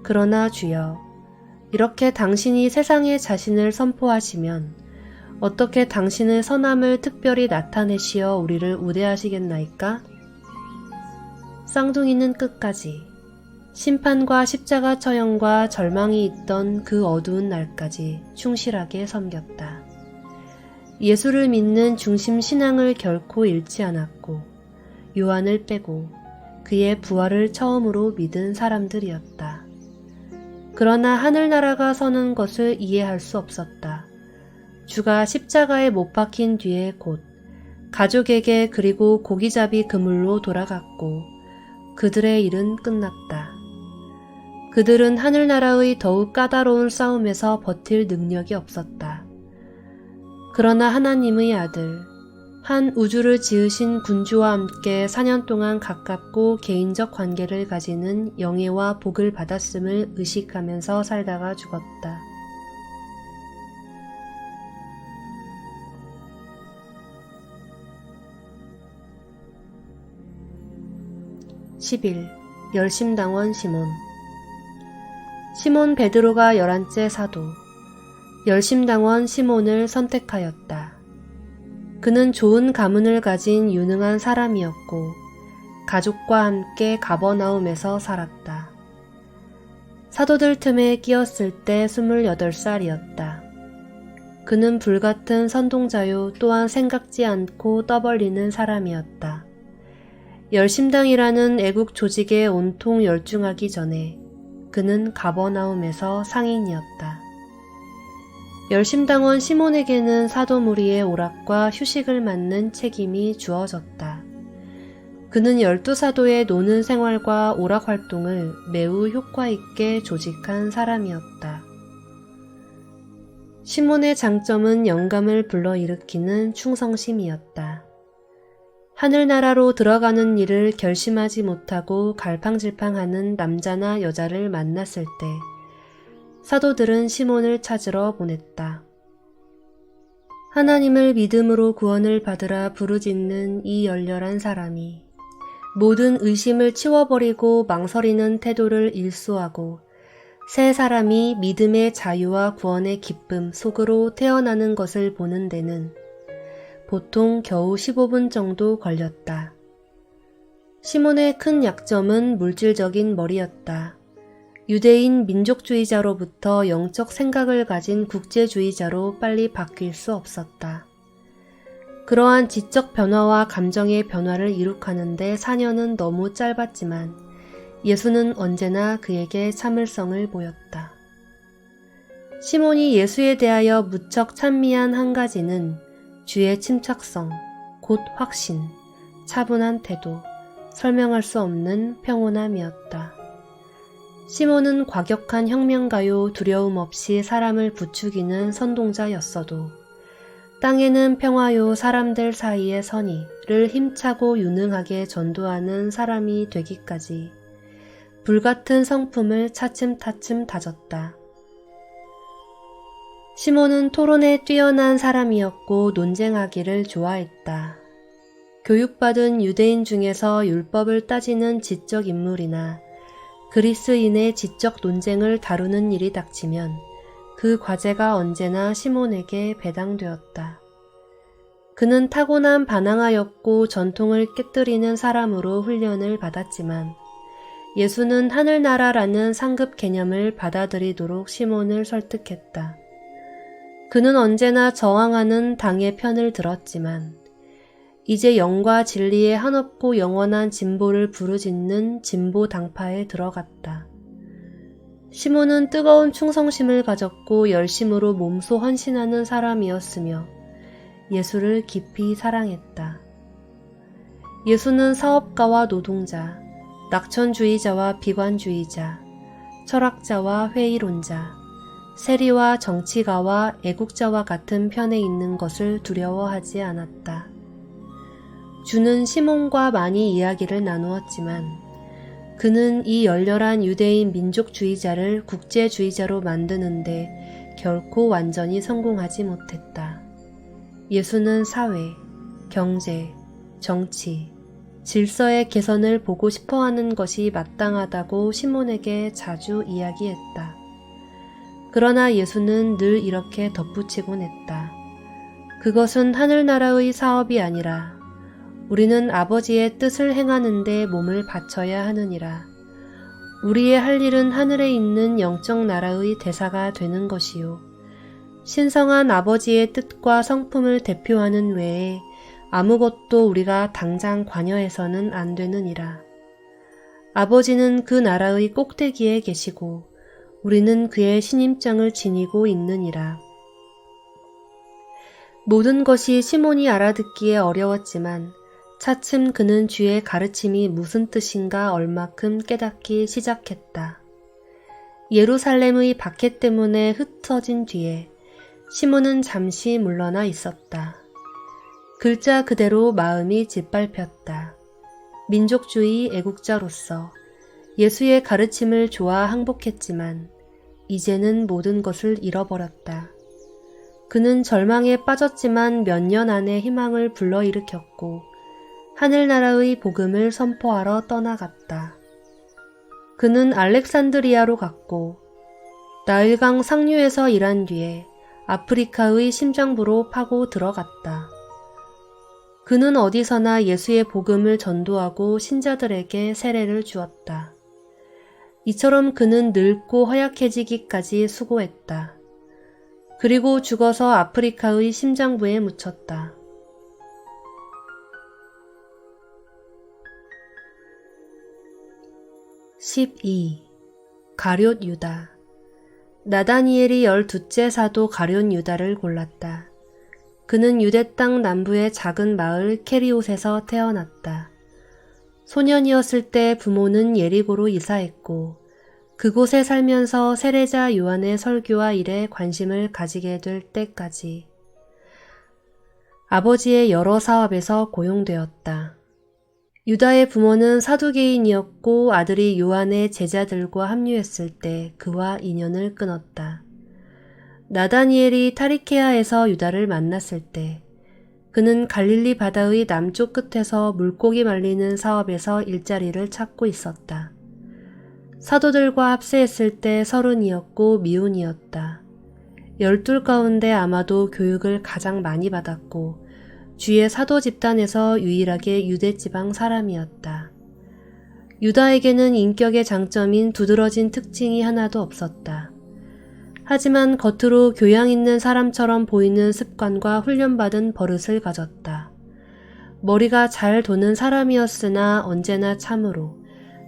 A: 그러나 주여, 이렇게 당신이 세상에 자신을 선포하시면 어떻게 당신의 선함을 특별히 나타내시어 우리를 우대하시겠나이까? 쌍둥이는 끝까지 심판과 십자가 처형과 절망이 있던 그 어두운 날까지 충실하게 섬겼다. 예수를 믿는 중심 신앙을 결코 잃지 않았고 요한을 빼고 그의 부활을 처음으로 믿은 사람들이었다. 그러나 하늘나라가 서는 것을 이해할 수 없었다. 주가 십자가에 못 박힌 뒤에 곧 가족에게 그리고 고기잡이 그물로 돌아갔고 그들의 일은 끝났다. 그들은 하늘나라의 더욱 까다로운 싸움에서 버틸 능력이 없었다. 그러나 하나님의 아들, 한 우주를 지으신 군주와 함께 4년 동안 가깝고 개인적 관계를 가지는 영예와 복을 받았음을 의식하면서 살다가 죽었다. (10일) 열심당원 시몬. 시몬 베드로가 11째 사도, 열심당원 시몬을 선택하였다. 그는 좋은 가문을 가진 유능한 사람이었고 가족과 함께 가버나움에서 살았다. 사도들 틈에 끼었을 때 28살이었다. 그는 불같은 선동자요 또한 생각지 않고 떠벌리는 사람이었다. 열심당이라는 애국 조직에 온통 열중하기 전에 그는 가버나움에서 상인이었다. 열심당원 시몬에게는 사도 무리의 오락과 휴식을 맡는 책임이 주어졌다. 그는 12사도의 노는 생활과 오락 활동을 매우 효과 있게 조직한 사람이었다. 시몬의 장점은 영감을 불러일으키는 충성심이었다. 하늘나라로 들어가는 일을 결심하지 못하고 갈팡질팡하는 남자나 여자를 만났을 때 사도들은 시몬을 찾으러 보냈다. 하나님을 믿음으로 구원을 받으라 부르짖는 이 열렬한 사람이 모든 의심을 치워버리고 망설이는 태도를 일소하고 새 사람이 믿음의 자유와 구원의 기쁨 속으로 태어나는 것을 보는 데는 보통 겨우 15분 정도 걸렸다. 시몬의 큰 약점은 물질적인 머리였다. 유대인 민족주의자로부터 영적 생각을 가진 국제주의자로 빨리 바뀔 수 없었다. 그러한 지적 변화와 감정의 변화를 이룩하는데 4년은 너무 짧았지만 예수는 언제나 그에게 참을성을 보였다. 시몬이 예수에 대하여 무척 찬미한 한 가지는 주의 침착성, 곧 확신, 차분한 태도, 설명할 수 없는 평온함이었다. 시몬은 과격한 혁명가요 두려움 없이 사람을 부추기는 선동자였어도 땅에는 평화요 사람들 사이의 선의를 힘차고 유능하게 전도하는 사람이 되기까지 불같은 성품을 차츰차츰 다졌다. 시몬은 토론에 뛰어난 사람이었고 논쟁하기를 좋아했다. 교육받은 유대인 중에서 율법을 따지는 지적 인물이나 그리스인의 지적 논쟁을 다루는 일이 닥치면 그 과제가 언제나 시몬에게 배당되었다. 그는 타고난 반항아였고 전통을 깨뜨리는 사람으로 훈련을 받았지만 예수는 하늘나라라는 상급 개념을 받아들이도록 시몬을 설득했다. 그는 언제나 저항하는 당의 편을 들었지만 이제 영과 진리의 한없고 영원한 진보를 부르짖는 진보 당파에 들어갔다. 시몬은 뜨거운 충성심을 가졌고 열심으로 몸소 헌신하는 사람이었으며 예수를 깊이 사랑했다. 예수는 사업가와 노동자, 낙천주의자와 비관주의자, 철학자와 회의론자, 세리와 정치가와 애국자와 같은 편에 있는 것을 두려워하지 않았다. 주는 시몬과 많이 이야기를 나누었지만 그는 이 열렬한 유대인 민족주의자를 국제주의자로 만드는데 결코 완전히 성공하지 못했다. 예수는 사회, 경제, 정치, 질서의 개선을 보고 싶어하는 것이 마땅하다고 시몬에게 자주 이야기했다. 그러나 예수는 늘 이렇게 덧붙이곤 했다. 그것은 하늘나라의 사업이 아니라 우리는 아버지의 뜻을 행하는 데 몸을 바쳐야 하느니라. 우리의 할 일은 하늘에 있는 영적 나라의 대사가 되는 것이요. 신성한 아버지의 뜻과 성품을 대표하는 외에 아무것도 우리가 당장 관여해서는 안 되느니라. 아버지는 그 나라의 꼭대기에 계시고 우리는 그의 신임장을 지니고 있느니라. 모든 것이 시몬이 알아듣기에 어려웠지만 차츰 그는 주의 가르침이 무슨 뜻인가 얼마큼 깨닫기 시작했다. 예루살렘의 박해 때문에 흩어진 뒤에 시몬은 잠시 물러나 있었다. 글자 그대로 마음이 짓밟혔다. 민족주의 애국자로서 예수의 가르침을 좋아 항복했지만 이제는 모든 것을 잃어버렸다. 그는 절망에 빠졌지만 몇 년 안에 희망을 불러일으켰고 하늘나라의 복음을 선포하러 떠나갔다. 그는 알렉산드리아로 갔고 나일강 상류에서 일한 뒤에 아프리카의 심장부로 파고 들어갔다. 그는 어디서나 예수의 복음을 전도하고 신자들에게 세례를 주었다. 이처럼 그는 늙고 허약해지기까지 수고했다. 그리고 죽어서 아프리카의 심장부에 묻혔다. 12. 가룟 유다. 나다니엘이 12째 사도 가룟 유다를 골랐다. 그는 유대 땅 남부의 작은 마을 케리옷에서 태어났다. 소년이었을 때 부모는 예리고로 이사했고 그곳에 살면서 세례자 요한의 설교와 일에 관심을 가지게 될 때까지 아버지의 여러 사업에서 고용되었다. 유다의 부모는 사두개인이었고 아들이 요한의 제자들과 합류했을 때 그와 인연을 끊었다. 나다니엘이 타리케아에서 유다를 만났을 때 그는 갈릴리 바다의 남쪽 끝에서 물고기 말리는 사업에서 일자리를 찾고 있었다. 사도들과 합세했을 때 30이었고 미혼이었다. 12 가운데 아마도 교육을 가장 많이 받았고 주의 사도 집단에서 유일하게 유대지방 사람이었다. 유다에게는 인격의 장점인 두드러진 특징이 하나도 없었다. 하지만 겉으로 교양 있는 사람처럼 보이는 습관과 훈련받은 버릇을 가졌다. 머리가 잘 도는 사람이었으나 언제나 참으로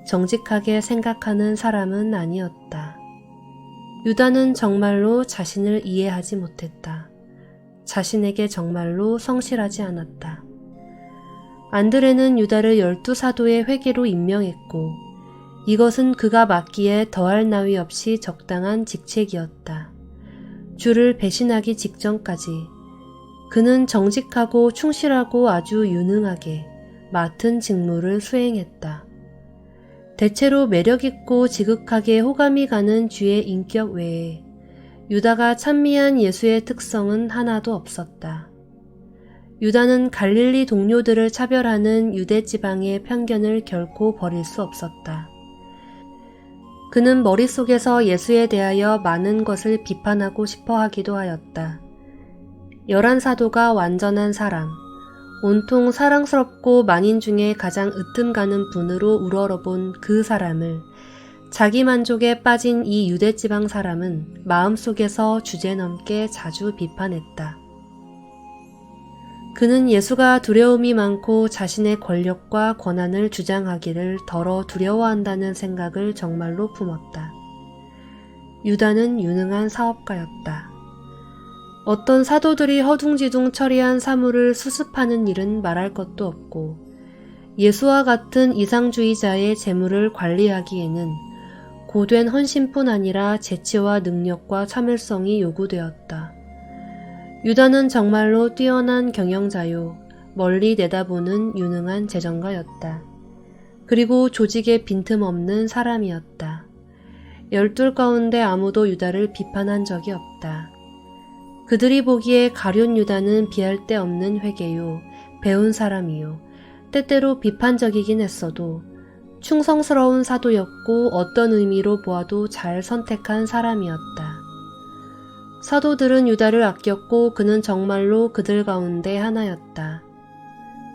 A: 정직하게 생각하는 사람은 아니었다. 유다는 정말로 자신을 이해하지 못했다. 자신에게 정말로 성실하지 않았다. 안드레는 유다를 12사도의 회계로 임명했고 이것은 그가 맡기에 더할 나위 없이 적당한 직책이었다. 주를 배신하기 직전까지 그는 정직하고 충실하고 아주 유능하게 맡은 직무를 수행했다. 대체로 매력있고 지극하게 호감이 가는 주의 인격 외에 유다가 찬미한 예수의 특성은 하나도 없었다. 유다는 갈릴리 동료들을 차별하는 유대 지방의 편견을 결코 버릴 수 없었다. 그는 머릿속에서 예수에 대하여 많은 것을 비판하고 싶어 하기도 하였다. 11사도가 완전한 사람, 온통 사랑스럽고 만인 중에 가장 으뜸 가는 분으로 우러러본 그 사람을 자기 만족에 빠진 이 유대지방 사람은 마음속에서 주제넘게 자주 비판했다. 그는 예수가 두려움이 많고 자신의 권력과 권한을 주장하기를 덜어 두려워한다는 생각을 정말로 품었다. 유다는 유능한 사업가였다. 어떤 사도들이 허둥지둥 처리한 사물을 수습하는 일은 말할 것도 없고 예수와 같은 이상주의자의 재물을 관리하기에는 고된 헌신뿐 아니라 재치와 능력과 참을성이 요구되었다. 유다는 정말로 뛰어난 경영자요, 멀리 내다보는 유능한 재정가였다. 그리고 조직에 빈틈없는 사람이었다. 12 가운데 아무도 유다를 비판한 적이 없다. 그들이 보기에 가룟 유다는 비할 데 없는 회개요, 배운 사람이요, 때때로 비판적이긴 했어도 충성스러운 사도였고 어떤 의미로 보아도 잘 선택한 사람이었다. 사도들은 유다를 아꼈고 그는 정말로 그들 가운데 하나였다.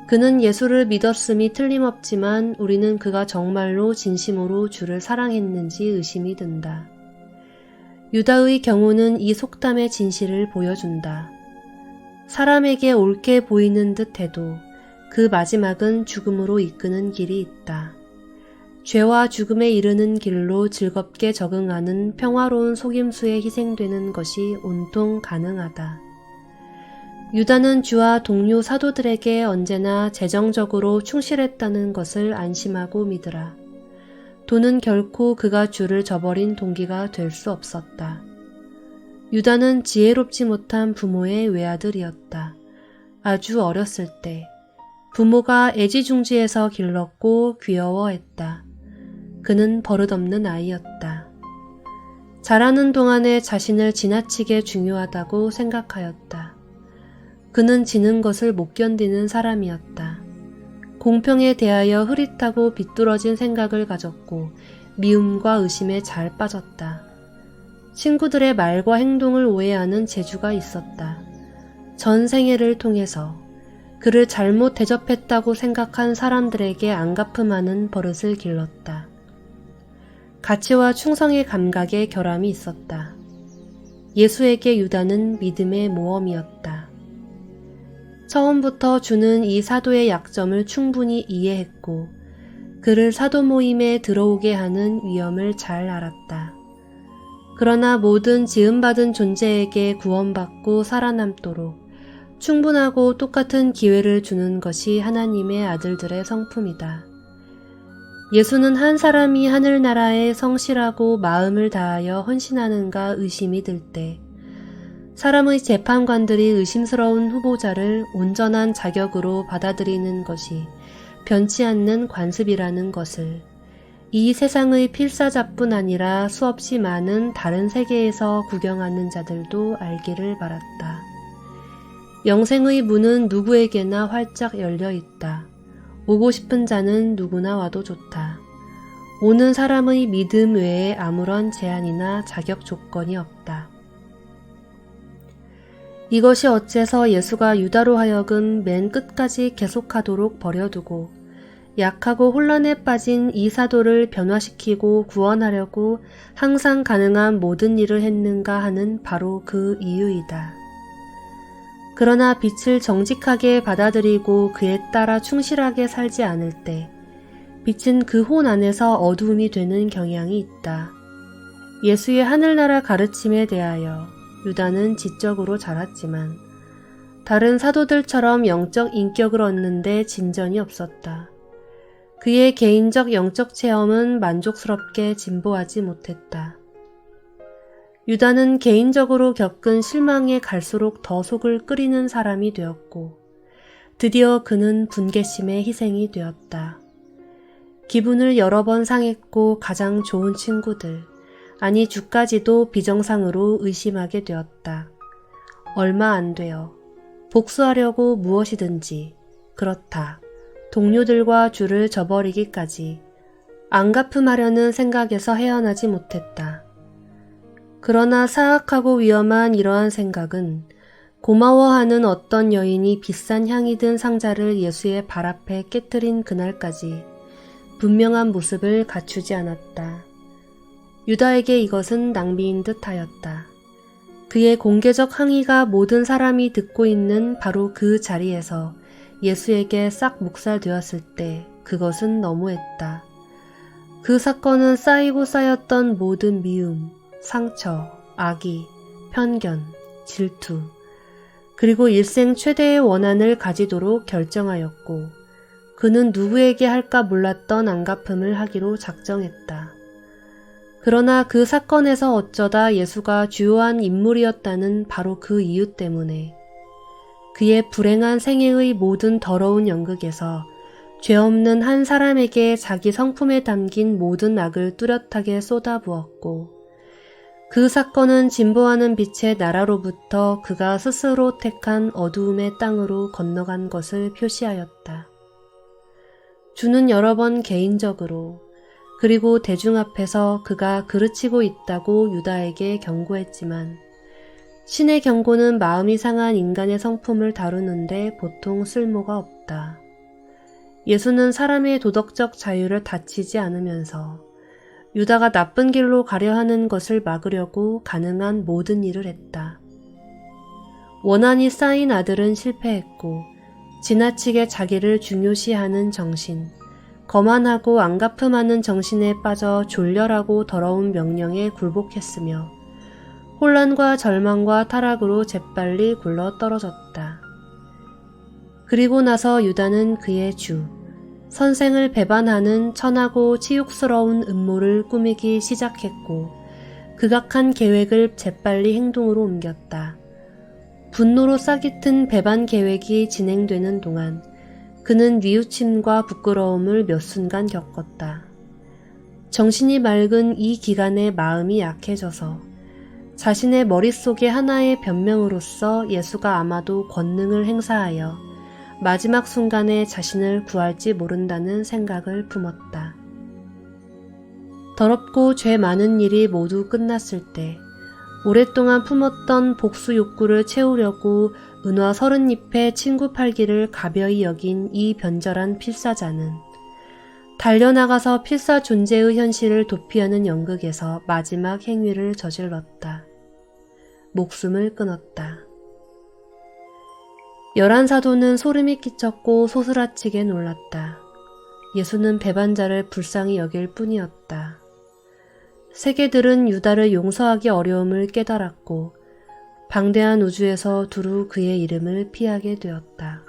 A: 그는 예수를 믿었음이 틀림없지만 우리는 그가 정말로 진심으로 주를 사랑했는지 의심이 든다. 유다의 경우는 이 속담의 진실을 보여준다. 사람에게 옳게 보이는 듯 해도 그 마지막은 죽음으로 이끄는 길이 있다. 죄와 죽음에 이르는 길로 즐겁게 적응하는 평화로운 속임수에 희생되는 것이 온통 가능하다. 유다는 주와 동료 사도들에게 언제나 재정적으로 충실했다는 것을 안심하고 믿으라. 돈은 결코 그가 주를 저버린 동기가 될 수 없었다. 유다는 지혜롭지 못한 부모의 외아들이었다. 아주 어렸을 때 부모가 애지중지해서 길렀고 귀여워했다. 그는 버릇없는 아이였다. 자라는 동안에 자신을 지나치게 중요하다고 생각하였다. 그는 지는 것을 못 견디는 사람이었다. 공평에 대하여 흐릿하고 비뚤어진 생각을 가졌고 미움과 의심에 잘 빠졌다. 친구들의 말과 행동을 오해하는 재주가 있었다. 전 생애를 통해서 그를 잘못 대접했다고 생각한 사람들에게 안갚음하는 버릇을 길렀다. 가치와 충성의 감각에 결함이 있었다. 예수에게 유다는 믿음의 모험이었다. 처음부터 주는 이 사도의 약점을 충분히 이해했고 그를 사도 모임에 들어오게 하는 위험을 잘 알았다. 그러나 모든 지음받은 존재에게 구원받고 살아남도록 충분하고 똑같은 기회를 주는 것이 하나님의 아들들의 성품이다. 예수는 한 사람이 하늘나라에 성실하고 마음을 다하여 헌신하는가 의심이 들 때 사람의 재판관들이 의심스러운 후보자를 온전한 자격으로 받아들이는 것이 변치 않는 관습이라는 것을 이 세상의 필사자뿐 아니라 수없이 많은 다른 세계에서 구경하는 자들도 알기를 바랐다. 영생의 문은 누구에게나 활짝 열려 있다. 오고 싶은 자는 누구나 와도 좋다. 오는 사람의 믿음 외에 아무런 제한이나 자격 조건이 없다. 이것이 어째서 예수가 유다로 하여금 맨 끝까지 계속하도록 버려두고 약하고 혼란에 빠진 이 사도를 변화시키고 구원하려고 항상 가능한 모든 일을 했는가 하는 바로 그 이유이다. 그러나 빛을 정직하게 받아들이고 그에 따라 충실하게 살지 않을 때 빛은 그 혼 안에서 어두움이 되는 경향이 있다. 예수의 하늘나라 가르침에 대하여 유다는 지적으로 자랐지만 다른 사도들처럼 영적 인격을 얻는데 진전이 없었다. 그의 개인적 영적 체험은 만족스럽게 진보하지 못했다. 유다는 개인적으로 겪은 실망에 갈수록 더 속을 끓이는 사람이 되었고 드디어 그는 분개심의 희생이 되었다. 기분을 여러 번 상했고 가장 좋은 친구들, 아니 주까지도 비정상으로 의심하게 되었다. 얼마 안 되어 복수하려고 무엇이든지, 그렇다. 동료들과 주를 저버리기까지 안갚음하려는 생각에서 헤어나지 못했다. 그러나 사악하고 위험한 이러한 생각은 고마워하는 어떤 여인이 비싼 향이 든 상자를 예수의 발 앞에 깨뜨린 그날까지 분명한 모습을 갖추지 않았다. 유다에게 이것은 낭비인 듯 하였다. 그의 공개적 항의가 모든 사람이 듣고 있는 바로 그 자리에서 예수에게 싹 묵살되었을 때 그것은 너무했다. 그 사건은 쌓이고 쌓였던 모든 미움, 상처, 악의, 편견, 질투, 그리고 일생 최대의 원한을 가지도록 결정하였고 그는 누구에게 할까 몰랐던 안갚음을 하기로 작정했다. 그러나 그 사건에서 어쩌다 예수가 주요한 인물이었다는 바로 그 이유 때문에 그의 불행한 생애의 모든 더러운 연극에서 죄 없는 한 사람에게 자기 성품에 담긴 모든 악을 뚜렷하게 쏟아부었고 그 사건은 진보하는 빛의 나라로부터 그가 스스로 택한 어두움의 땅으로 건너간 것을 표시하였다. 주는 여러 번 개인적으로 그리고 대중 앞에서 그가 그르치고 있다고 유다에게 경고했지만 신의 경고는 마음이 상한 인간의 성품을 다루는데 보통 쓸모가 없다. 예수는 사람의 도덕적 자유를 다치지 않으면서 유다가 나쁜 길로 가려 하는 것을 막으려고 가능한 모든 일을 했다. 원한이 쌓인 아들은 실패했고 지나치게 자기를 중요시하는 정신, 거만하고 안갚음하는 정신에 빠져 졸렬하고 더러운 명령에 굴복했으며 혼란과 절망과 타락으로 재빨리 굴러 떨어졌다. 그리고 나서 유다는 그의 주, 선생을 배반하는 천하고 치욕스러운 음모를 꾸미기 시작했고 극악한 계획을 재빨리 행동으로 옮겼다. 분노로 싹이 튼 배반 계획이 진행되는 동안 그는 뉘우침과 부끄러움을 몇 순간 겪었다. 정신이 맑은 이 기간에 마음이 약해져서 자신의 머릿속의 하나의 변명으로서 예수가 아마도 권능을 행사하여 마지막 순간에 자신을 구할지 모른다는 생각을 품었다. 더럽고 죄 많은 일이 모두 끝났을 때 오랫동안 품었던 복수 욕구를 채우려고 은화 30잎의 친구 팔기를 가벼이 여긴 이 변절한 필사자는 달려나가서 필사 존재의 현실을 도피하는 연극에서 마지막 행위를 저질렀다. 목숨을 끊었다. 11사도는 소름이 끼쳤고 소스라치게 놀랐다. 예수는 배반자를 불쌍히 여길 뿐이었다. 세계들은 유다를 용서하기 어려움을 깨달았고 방대한 우주에서 두루 그의 이름을 피하게 되었다.